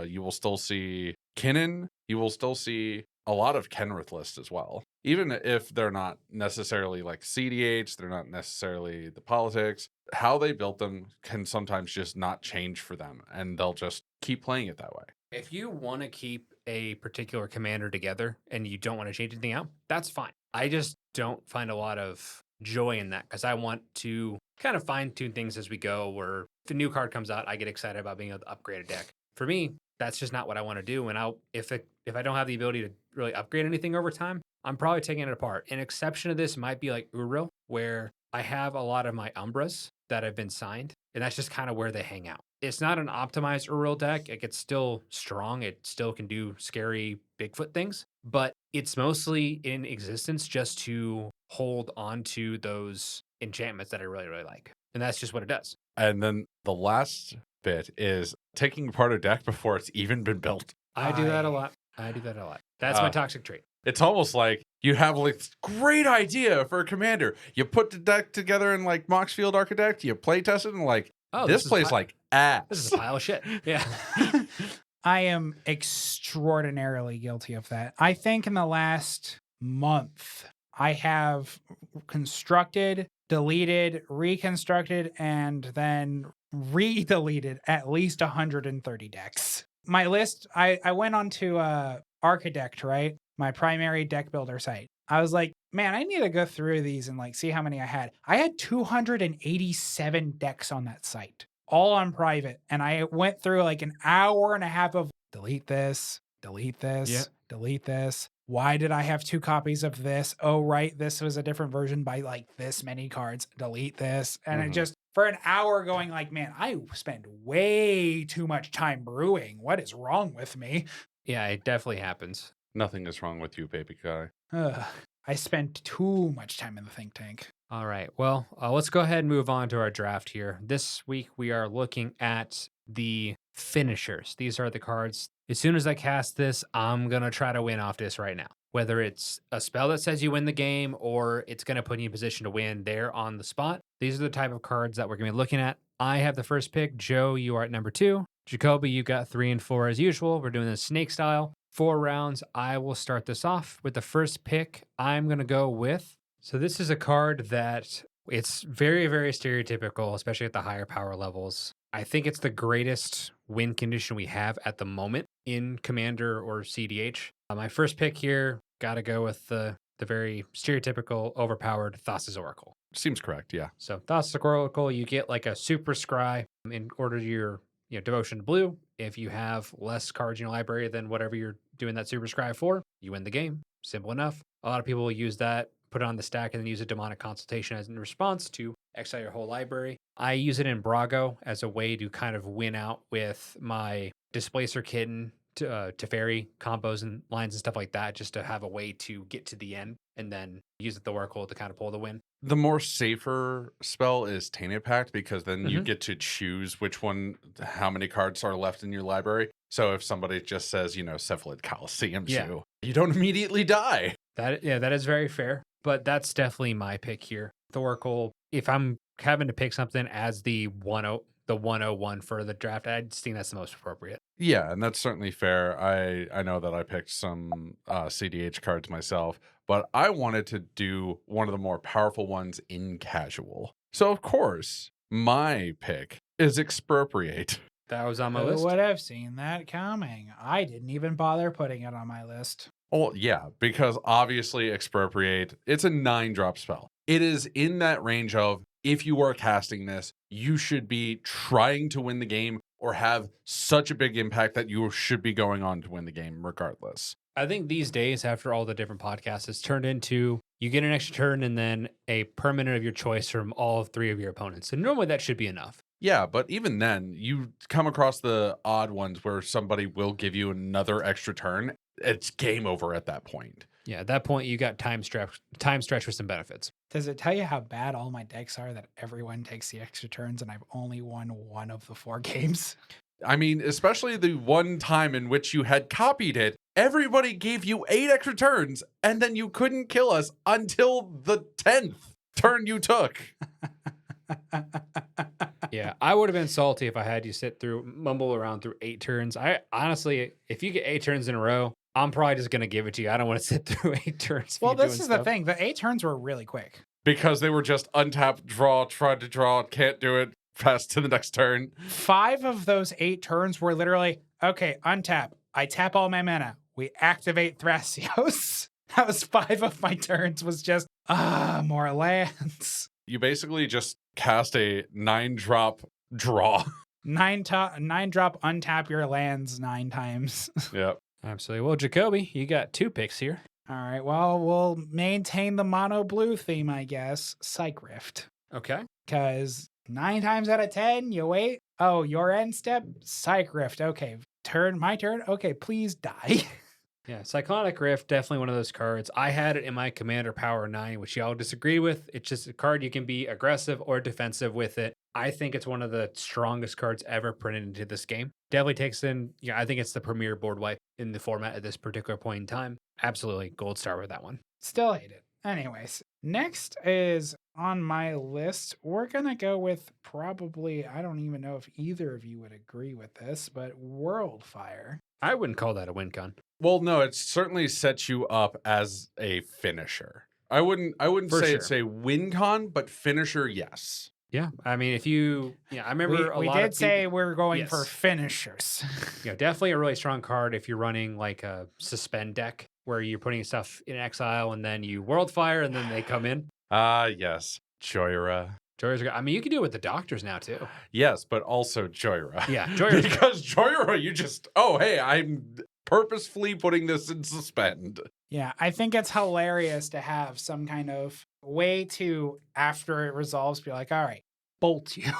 C: you will still see Kinnan, you will still see a lot of Kenrith lists as well. Even if they're not necessarily like CDH, they're not necessarily the politics, how they built them can sometimes just not change for them, and they'll just keep playing it that way.
A: If you want to keep a particular commander together and you don't want to change anything out, that's fine. I just don't find a lot of joy in that because I want to kind of fine tune things as we go. Where if a new card comes out, I get excited about being able to upgrade a deck. For me, that's just not what I want to do. And if I don't have the ability to really upgrade anything over time, I'm probably taking it apart. An exception to this might be like Uro, where I have a lot of my Umbras that have been signed, and that's just kind of where they hang out. It's not an optimized Uro deck. Like, it's still strong. It still can do scary Bigfoot things, but it's mostly in existence just to hold on to those enchantments that I really, really like. And that's just what it does.
C: And then the last bit is taking apart a deck before it's even been built.
A: I do that a lot. That's my toxic trait.
C: It's almost like you have like this great idea for a commander. You put the deck together in like Moxfield Architect, you play test it, and like, oh, this plays like ass.
A: This is a pile of shit. Yeah.
B: I am extraordinarily guilty of that. I think in the last month, I have constructed, deleted, reconstructed, and then re-deleted at least 130 decks. My list, I went onto Architect, right? My primary deck builder site. I was like, man, I need to go through these and like see how many I had. I had 287 decks on that site, all on private. And I went through like an hour and a half of delete this, delete this,
A: Yep.
B: delete this. Why did I have 2 copies of this? Oh, right. This was a different version by like this many cards. Delete this. And it just, for an hour going like, man, I spend way too much time brewing. What is wrong with me?
A: Yeah, it definitely happens.
C: Nothing is wrong with you, baby guy.
B: I spent too much time in the think tank.
A: All right. Well, let's go ahead and move on to our draft here. This week, we are looking at the finishers. These are the cards. As soon as I cast this, I'm going to try to win off this right now. Whether it's a spell that says you win the game or it's going to put you in position to win there on the spot. These are the type of cards that we're going to be looking at. I have the first pick. Joe, you are at number 2. Jacoby, you got 3 and 4 as usual. We're doing this snake style. 4 rounds. I will start this off with the first pick. I'm going to go with. So this is a card that it's very, very stereotypical, especially at the higher power levels. I think it's the greatest win condition we have at the moment in Commander or CDH. My first pick here, got to go with the very stereotypical, overpowered Thassa's Oracle.
C: Seems correct, yeah.
A: So Thassa's Oracle, you get like a super scry in order to your devotion to blue. If you have less cards in your library than whatever you're doing that super scry for, you win the game. Simple enough. A lot of people will use that, put it on the stack, and then use a demonic consultation as in response to exile your whole library. I use it in Brago as a way to kind of win out with my Displacer Kitten, Teferi combos and lines and stuff like that, just to have a way to get to the end and then use the Oracle to kind of pull the win.
C: The more safer spell is Tainted Pact, because then you get to choose which one, how many cards are left in your library. So if somebody just says, Cephalid Coliseum, you don't immediately die.
A: That is very fair, but that's definitely my pick here. The Oracle, if I'm having to pick something as the 101 for the draft, I just think that's the most appropriate.
C: Yeah, and that's certainly fair. I know that I picked some CDH cards myself, but I wanted to do one of the more powerful ones in casual. So, of course, my pick is Expropriate.
A: That was on my
B: Who
A: list.
B: would have seen that coming? I didn't even bother putting it on my list.
C: Oh, yeah, because obviously Expropriate, it's a 9-drop spell. It is in that range of, if you are casting this, you should be trying to win the game or have such a big impact that you should be going on to win the game regardless.
A: I think these days, after all the different podcasts, it's turned into you get an extra turn and then a permanent of your choice from all 3 of your opponents. And normally that should be enough.
C: Yeah, but even then, you come across the odd ones where somebody will give you another extra turn. It's game over at that point.
A: Yeah, at that point, you got time stretch with some benefits.
B: Does it tell you how bad all my decks are that everyone takes the extra turns and I've only won one of the 4 games?
C: I mean, especially the one time in which you had copied it, everybody gave you 8 extra turns, and then you couldn't kill us until the 10th turn you took.
A: Yeah, I would have been salty if I had you mumble around through 8 turns. I honestly, if you get 8 turns in a row, I'm probably just going to give it to you. I don't want to sit through 8 turns.
B: Well, this is the thing. The 8 turns were really quick.
C: Because they were just untap, draw, try to draw, can't do it, pass to the next turn.
B: 5 of those 8 turns were literally, okay, untap. I tap all my mana. We activate Thrasios. That was 5 of my turns was just, more lands.
C: You basically just cast a 9-drop draw.
B: 9-drop untap your lands 9 times.
C: Yep.
A: Absolutely. Well, Jacoby, you got 2 picks here.
B: All right, well, we'll maintain the mono blue theme, I guess. Psych Rift.
A: Okay.
B: Because 9 times out of 10, you wait. Oh, your end step? Psych Rift. Okay, my turn. Okay, please die.
A: Yeah, Cyclonic Rift, definitely one of those cards. I had it in my Commander Power 9, which y'all disagree with. It's just a card you can be aggressive or defensive with it. I think it's one of the strongest cards ever printed into this game. Definitely takes in, I think it's the premier board wipe in the format at this particular point in time. Absolutely, gold star with that one.
B: Still hate it. Anyways, next is on my list. We're going to go with probably, I don't even know if either of you would agree with this, but Worldfire.
A: I wouldn't call that a win con.
C: Well, no, it certainly sets you up as a finisher. I wouldn't
A: For
C: say
A: sure.
C: it's a win con, but finisher, yes.
A: Yeah, I mean, I remember
B: we
A: lot
B: did
A: of
B: say
A: people-
B: we're going
A: Yes.
B: for finishers.
A: Definitely a really strong card if you're running like a suspend deck where you're putting stuff in exile and then you Worldfire and then they come in.
C: Yes. Joyra.
A: Joyra's, I mean, you can do it with the doctors now too.
C: Yes, but also Joyra.
A: Yeah, Joyra's
C: Because Joyra, you just, hey, I'm purposefully putting this in suspend.
B: Yeah, I think it's hilarious to have some kind of way to, after it resolves, be like, all right, bolt you.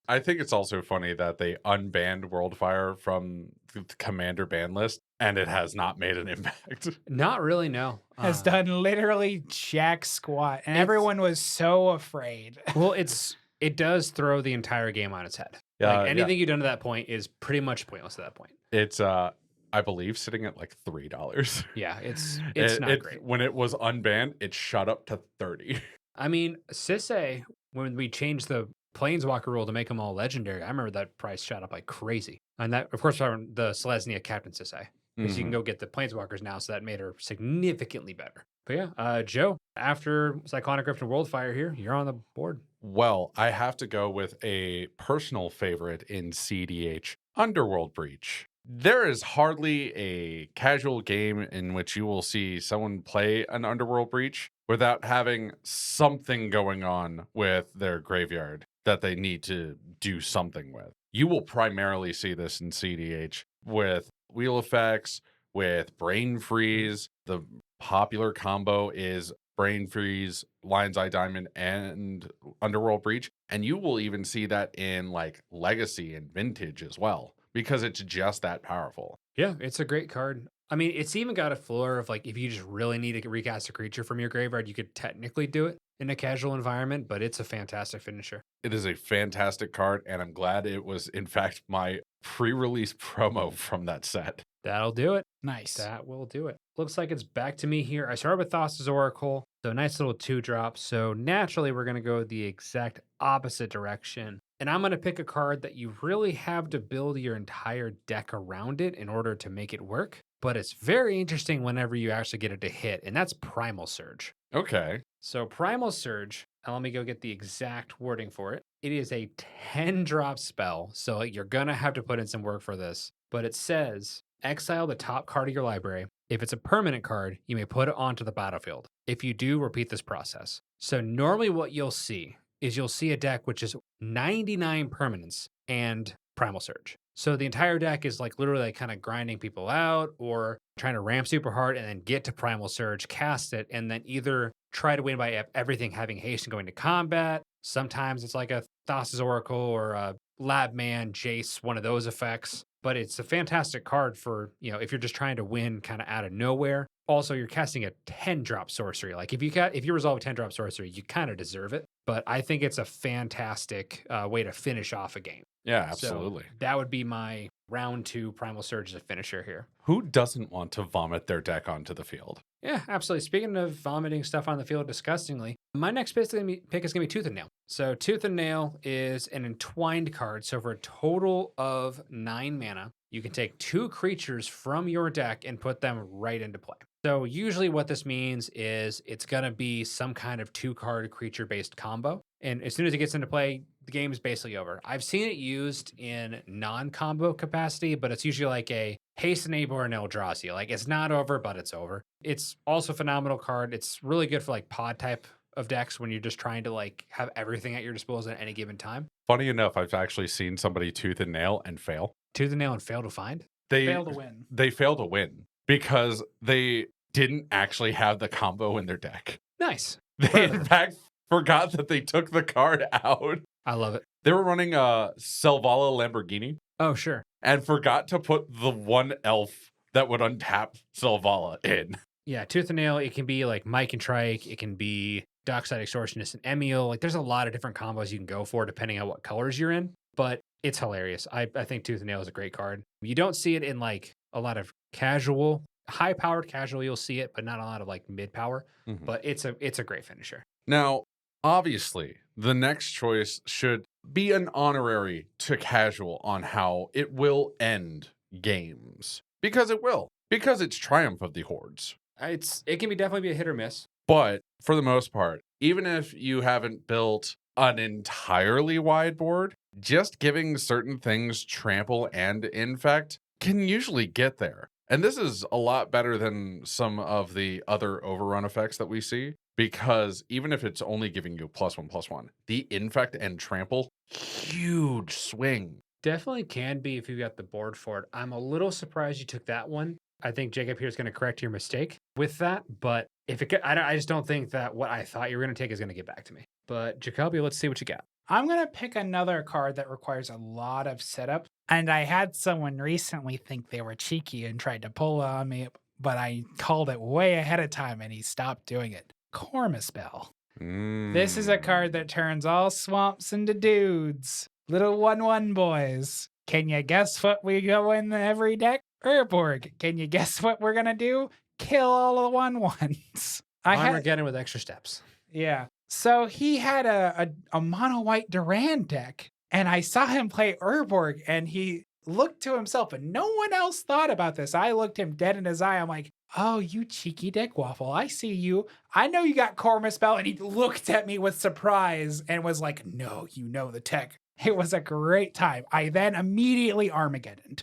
C: I think it's also funny that they unbanned Worldfire from the Commander ban list, and it has not made an impact.
A: Not really, no.
B: Has done literally jack squat. And everyone was so afraid.
A: Well, it does throw the entire game on its head. Like anything you've done to that point is pretty much pointless at that point.
C: It's I believe sitting at like $3.
A: Yeah, it's not great.
C: When it was unbanned, it shot up to 30.
A: I mean, Sisay, when we changed the Planeswalker rule to make them all legendary, I remember that price shot up like crazy. And that, of course, are the Selesnya Captain Sisay. Because you can go get the Planeswalkers now, so that made her significantly better. But yeah, Joe, after Cyclonic Rift and Worldfire here, you're on the board.
C: Well, I have to go with a personal favorite in CDH, Underworld Breach. There is hardly a casual game in which you will see someone play an Underworld Breach without having something going on with their graveyard that they need to do something with. You will primarily see this in CDH with wheel effects, with Brain Freeze. The popular combo is Brain Freeze, Lion's Eye Diamond, and Underworld Breach. And you will even see that in like Legacy and Vintage as well, because it's just that powerful.
A: Yeah, it's a great card. I mean, it's even got a floor of like, if you just really need to recast a creature from your graveyard, you could technically do it in a casual environment, but it's a fantastic finisher.
C: It is a fantastic card, and I'm glad it was, in fact, my pre-release promo from that set.
A: That'll do it.
B: Nice.
A: That will do it. Looks like it's back to me here. I started with Thassa's Oracle, so nice little 2-drop. So naturally, we're going to go the exact opposite direction. And I'm going to pick a card that you really have to build your entire deck around it in order to make it work. But it's very interesting whenever you actually get it to hit, and that's Primal Surge.
C: Okay.
A: So Primal Surge, let me go get the exact wording for it. It is a 10-drop spell, so you're going to have to put in some work for this. But it says, exile the top card of your library. If it's a permanent card, you may put it onto the battlefield. If you do, repeat this process. So normally what you'll see is you'll see a deck which is 99 permanents and Primal Surge. So the entire deck is like literally like kind of grinding people out or trying to ramp super hard and then get to Primal Surge, cast it, and then either try to win by everything having haste and going to combat. Sometimes it's like a Thassa's Oracle or a Lab Man, Jace, one of those effects. but it's a fantastic card for, if you're just trying to win kind of out of nowhere. Also, you're casting a 10-drop sorcery. Like if you resolve a 10-drop sorcery, you kind of deserve it. But I think it's a fantastic way to finish off a game.
C: Yeah, absolutely.
A: So that would be my round 2 Primal Surge as a finisher here.
C: Who doesn't want to vomit their deck onto the field?
A: Yeah, absolutely. Speaking of vomiting stuff on the field disgustingly, my next pick is going to be Tooth and Nail. So Tooth and Nail is an entwined card. So for a total of 9 mana, you can take 2 creatures from your deck and put them right into play. So usually what this means is it's going to be some kind of 2-card creature-based combo. And as soon as it gets into play, the game is basically over. I've seen it used in non-combo capacity, but it's usually like a Haste Enable or an Eldrazi. Like it's not over, but it's over. It's also a phenomenal card. It's really good for like pod type of decks when you're just trying to like have everything at your disposal at any given time.
C: Funny enough, I've actually seen somebody Tooth and Nail and fail.
A: Tooth and Nail and fail to find?
B: Fail to win.
C: They fail to win because they didn't actually have the combo in their deck.
A: Nice.
C: They in fact forgot that they took the card out.
A: I love it.
C: They were running a Selvala Lamborghini
A: Oh, sure.
C: and forgot to put the one elf that would untap Selvala in.
A: Yeah, Tooth and Nail, it can be like Mike and Trike. It can be Dockside Extortionist and Emil. Like there's a lot of different combos you can go for depending on what colors you're in. But it's hilarious. I think Tooth and Nail is a great card. You don't see it in like a lot of casual, high-powered casual. You'll see it, but not a lot of like mid-power.
C: Mhm.
A: But it's a great finisher.
C: Now, obviously, the next choice should be an honorary to casual on how it will end games. Because it will. Because it's Triumph of the Hordes.
A: It can definitely be a hit or miss.
C: But for the most part, even if you haven't built an entirely wide board, just giving certain things trample and infect can usually get there. And this is a lot better than some of the other overrun effects that we see, because even if it's only giving you +1/+1, the infect and trample, huge swing.
A: Definitely can be if you got the board for it. I'm a little surprised you took that one. I think Jacob here is going to correct your mistake with that. But if it, I just don't think that what I thought you were going to take is going to get back to me. But Jacoby, let's see what you got.
B: I'm going to pick another card that requires a lot of setup. And I had someone recently think they were cheeky and tried to pull on me, but I called it way ahead of time and he stopped doing it. Cormispell. This is a card that turns all swamps into dudes. Little 1/1 boys. Can you guess what we go in every deck? Urborg. Can you guess what we're going to do? Kill all the 1/1s.
A: Armageddon with extra steps.
B: Yeah. So he had a mono white Durand deck, and I saw him play Urborg, and he looked to himself, and no one else thought about this. I looked him dead in his eye. I'm like, oh, you cheeky dick waffle. I see you. I know you got Cormispell. And he looked at me with surprise and was like, no, you know the tech. It was a great time. I then immediately Armageddoned.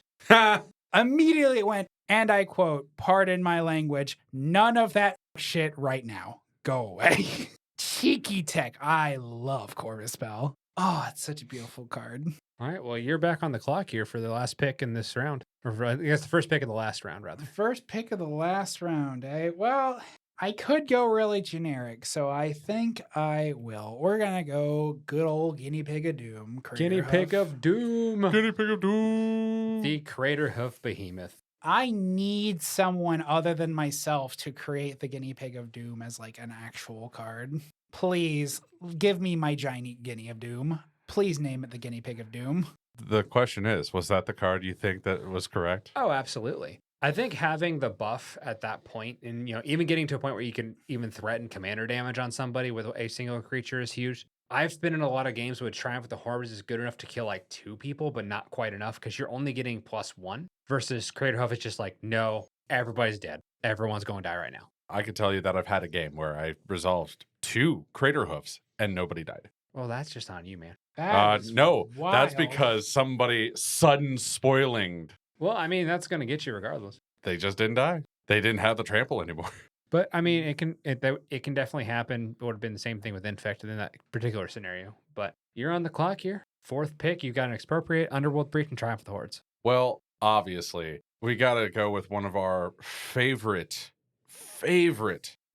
B: Immediately went, and I quote, pardon my language, none of that shit right now. Go away. Cheeky tech. I love Cormispell. Oh, it's such a beautiful card.
A: All right. Well, you're back on the clock here for the last pick in this round. Or I guess the first pick of the last round, rather.
B: The first pick of the last round, eh? Well, I could go really generic, so I think I will. We're going to go good old Guinea Pig of Doom.
A: Guinea Pig of Doom.
C: Guinea Pig of Doom.
A: The Craterhoof Behemoth.
B: I need someone other than myself to create the Guinea Pig of Doom as like an actual card. Please give me my giant Guinea of Doom. Please name it the Guinea Pig of Doom.
C: The question is, was that the card you think that was correct?
A: Oh, absolutely. I think having the buff at that point, and even getting to a point where you can even threaten commander damage on somebody with a single creature is huge. I've been in a lot of games with Triumph with the Hordes is good enough to kill like 2 people, but not quite enough because you're only getting +1 versus Craterhoof is just like, no, everybody's dead. Everyone's going to die right now.
C: I can tell you that I've had a game where I resolved 2 Craterhoofs and nobody died.
A: Well, that's just on you, man.
C: No, that's
B: wild.
C: because somebody sudden spoiling.
A: Well, I mean, that's going to get you regardless.
C: They just didn't die. They didn't have the trample anymore.
A: But I mean, it can definitely happen. It would have been the same thing with Infected in that particular scenario. But you're on the clock here. 4th pick, you've got an Expropriate, Underworld Breach, and Triumph of the Hordes.
C: Well, obviously, we got to go with one of our favorite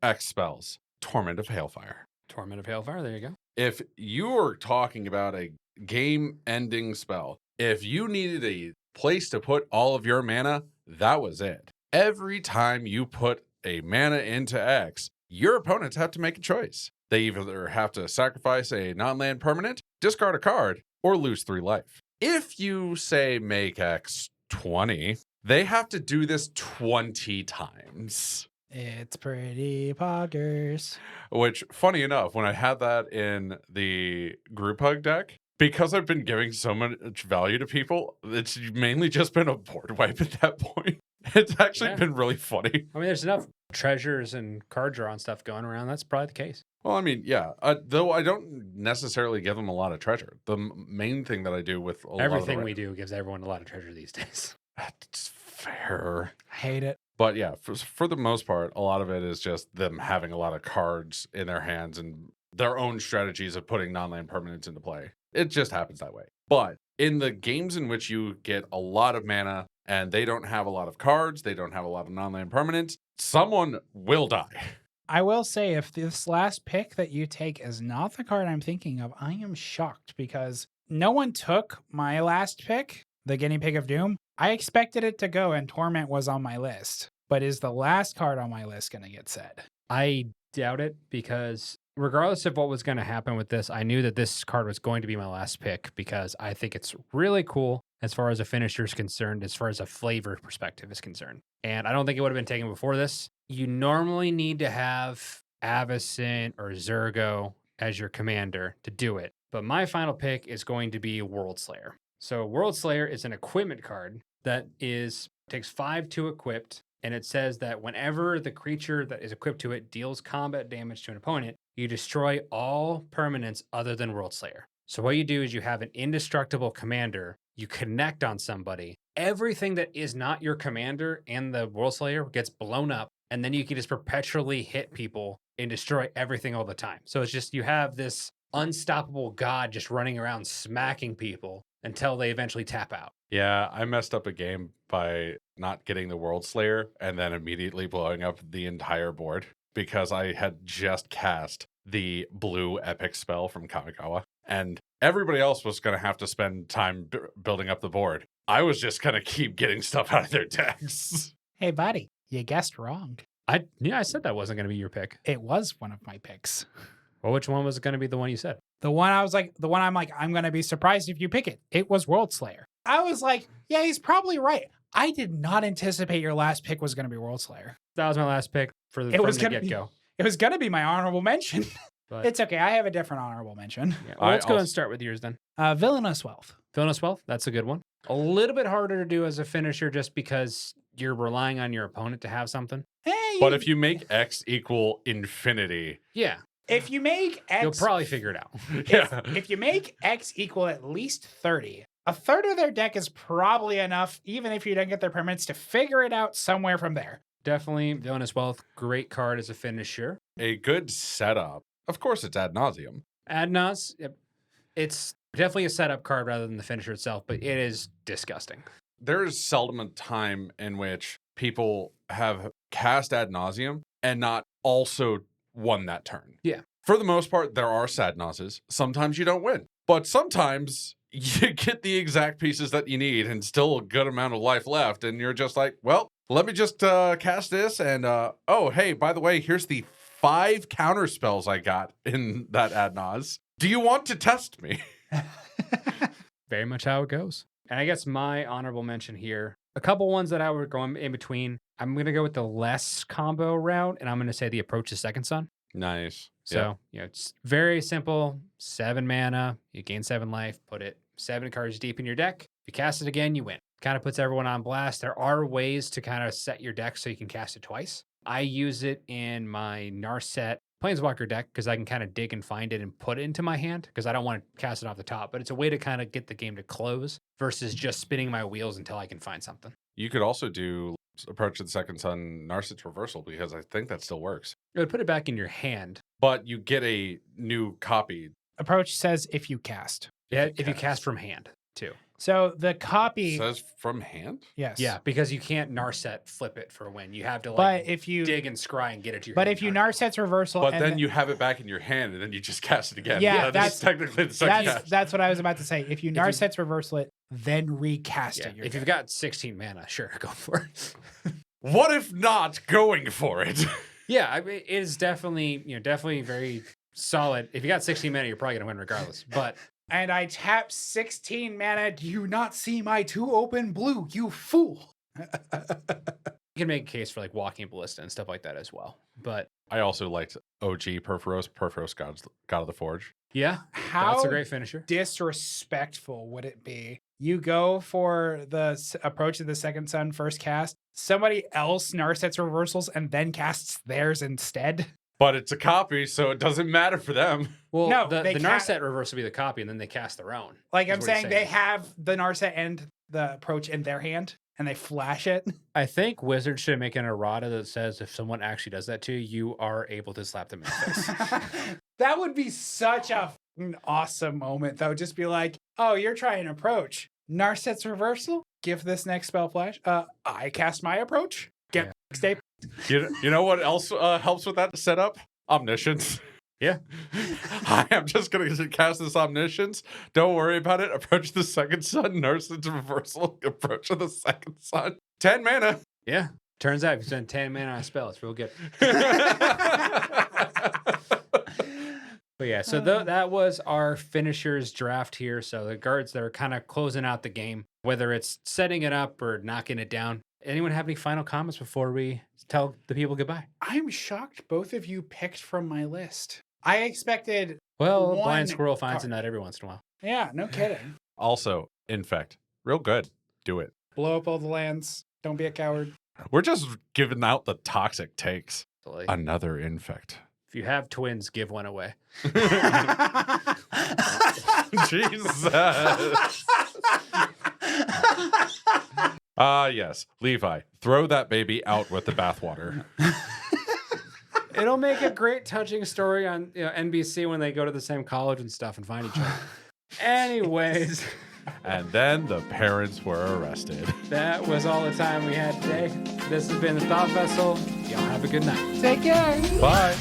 C: X spells, Torment of Hailfire.
A: Torment of Hailfire, there you go.
C: If you were talking about a game-ending spell, if you needed a place to put all of your mana, that was it. Every time you put a mana into X, your opponents have to make a choice. They either have to sacrifice a non-land permanent, discard a card, or lose 3 life. If you say make X 20, they have to do this 20 times.
B: It's pretty poggers.
C: Which, funny enough, when I had that in the group hug deck, because I've been giving so much value to people, it's mainly just been a board wipe at that point. It's actually been really funny.
A: I mean, there's enough treasures and card draw and stuff going around. That's probably the case.
C: Well, I mean, yeah. Though I don't necessarily give them a lot of treasure. The main thing that I do with
A: everything we do gives everyone a lot of treasure these days.
C: That's fair.
B: I hate it.
C: But yeah, for the most part, a lot of it is just them having a lot of cards in their hands and their own strategies of putting non-land permanents into play. It just happens that way. But in the games in which you get a lot of mana and they don't have a lot of cards, they don't have a lot of non-land permanents, someone will die.
B: I will say, if this last pick that you take is not the card I'm thinking of, I am shocked because no one took my last pick, the Guinea Pig of Doom. I expected it to go and Torment was on my list. But is the last card on my list going to get said?
A: I doubt it because regardless of what was going to happen with this, I knew that this card was going to be my last pick because I think it's really cool as far as a finisher is concerned, as far as a flavor perspective is concerned. And I don't think it would have been taken before this. You normally need to have Avacyn or Zurgo as your commander to do it. But my final pick is going to be World Slayer. So World Slayer is an equipment card that takes 5 to equipped. And it says that whenever the creature that is equipped to it deals combat damage to an opponent, you destroy all permanents other than World Slayer. So what you do is you have an indestructible commander, you connect on somebody, everything that is not your commander and the World Slayer gets blown up, and then you can just perpetually hit people and destroy everything all the time. So it's just you have this unstoppable god just running around smacking people until they eventually tap out.
C: Yeah, I messed up a game by not getting the World Slayer and then immediately blowing up the entire board because I had just cast the blue epic spell from Kamigawa. And everybody else was going to have to spend time building up the board. I was just going to keep getting stuff out of their decks.
B: Hey, buddy, you guessed wrong.
A: I said that wasn't going to be your pick.
B: It was one of my picks.
A: Well, which one was going to be the one you said?
B: The one I'm like, I'm going to be surprised if you pick it. It was World Slayer. I was like, yeah, he's probably right. I did not anticipate your last pick was going to be World Slayer.
A: That was my last pick from the get-go.
B: It was going to be my honorable mention.
A: But
B: it's okay. I have a different honorable mention.
A: Yeah, well, let's go and start with yours then.
B: Villainous Wealth.
A: Villainous Wealth, that's a good one. A little bit harder to do as a finisher just because you're relying on your opponent to have something.
B: Hey,
C: but if you make X equal infinity.
A: Yeah.
B: If you make X...
A: You'll probably figure it out.
B: If you make X equal at least 30, a third of their deck is probably enough, even if you don't get their permits, to figure it out somewhere from there.
A: Definitely Villainous Wealth, great card as a finisher.
C: A good setup. Of course, it's ad nauseum.
A: Ad nauseum, it's definitely a setup card rather than the finisher itself, but it is disgusting.
C: There is seldom a time in which people have cast ad nauseum and not also won that turn.
A: Yeah.
C: For the most part, there are sad nosses. Sometimes you don't win, but sometimes you get the exact pieces that you need and still a good amount of life left. And you're just like, well, let me just cast this. And oh, hey, by the way, here's the 5 counter spells I got in that ad nause. Do you want to test me?
A: Very much how it goes. And I guess my honorable mention here, a couple ones that I would go in between. I'm going to go with the less combo route, and I'm going to say the Approach the Second Sun.
C: Nice.
A: So, it's very simple. 7 mana, you gain 7 life, put it 7 cards deep in your deck. If you cast it again, you win. Kind of puts everyone on blast. There are ways to kind of set your deck so you can cast it twice. I use it in my Narset Planeswalker deck because I can kind of dig and find it and put it into my hand because I don't want to cast it off the top, but it's a way to kind of get the game to close versus just spinning my wheels until I can find something.
C: You could also do Approach to the Second Sun Narset's Reversal because I think that still works.
A: It would put it back in your hand.
C: But you get a new copy.
B: Approach says if you cast.
A: Yeah, if you cast from hand. too.
B: So the copy,
C: Says from hand.
B: yes.
A: Yeah, because you can't Narset flip it for a win. You have to
B: But
A: like
B: if you
A: dig and scry and get it to your
B: but
A: hand
B: if you
A: card.
B: Narset's reversal,
C: But
B: and
C: then you have it back in your hand, and then you just cast it again.
B: Yeah,
C: that's technically the second
B: that's
C: cast.
B: that's what I was about to say. If you
A: you-
B: Narset's reversal it, then recast
A: yeah,
B: it. You're
A: if
B: good.
A: you've got 16 mana, sure, go for it.
C: What if not going for it?
A: Yeah, I mean, it is definitely, definitely very solid. If you got 16 mana, you're probably gonna win regardless. But
B: And I tap 16 mana. Do you not see my 2 open blue, you fool?
A: you can make a case for like walking ballista and stuff like that as well. But
C: I also liked OG Perforos God of the Forge.
A: yeah,
B: How
A: that's a great finisher.
B: disrespectful would it be? You go for the approach of the second sun first cast. Somebody else Narsets reversals and then casts theirs instead.
C: But it's a copy, so it doesn't matter for them.
A: Well,
B: No,
A: the
B: they
A: Narset reverse will be the copy, and then they cast their own.
B: Like
A: is
B: I'm
A: what he's
B: saying, they have the Narset and the approach in their hand, and they flash it.
A: I think Wizards should make an errata that says if someone actually does that to you, you are able to slap them in the face.
B: That would be such a fucking awesome moment, though. Just be like, "Oh, you're trying approach. Narset's reversal. Give this next spell flash. I cast my approach. Get stay."
C: You know what else helps with that setup? Omniscience.
A: Yeah.
C: I am just going to cast this Omniscience. Don't worry about it. Approach the second sun. Nurse its reversal. Approach of the second sun. 10 mana.
A: Yeah. Turns out if you spend 10 mana on a spell, it's real good. But yeah, so that was our finishers draft here. So the guards that are kind of closing out the game, whether it's setting it up or knocking it down. Anyone have any final comments before we tell the people goodbye?
B: I'm shocked both of you picked from my list. I expected.
A: Well,
B: One
A: Blind Squirrel finds a
B: card.
A: nut every once in a while.
B: Yeah, no kidding.
C: Also, Infect. Real good. Do it.
B: Blow up all the lands. Don't be a coward.
C: We're just giving out the toxic takes.
A: So like,
C: Another Infect.
A: if you have twins, give one away.
C: Jesus. Yes. Levi, throw that baby out with the bathwater.
A: It'll make a great touching story on NBC when they go to the same college and stuff and find each other. Anyways,
C: And then the parents were arrested.
A: that was all the time we had today. This has been the Thought Vessel. Y'all have a good night.
B: Take care.
C: Bye.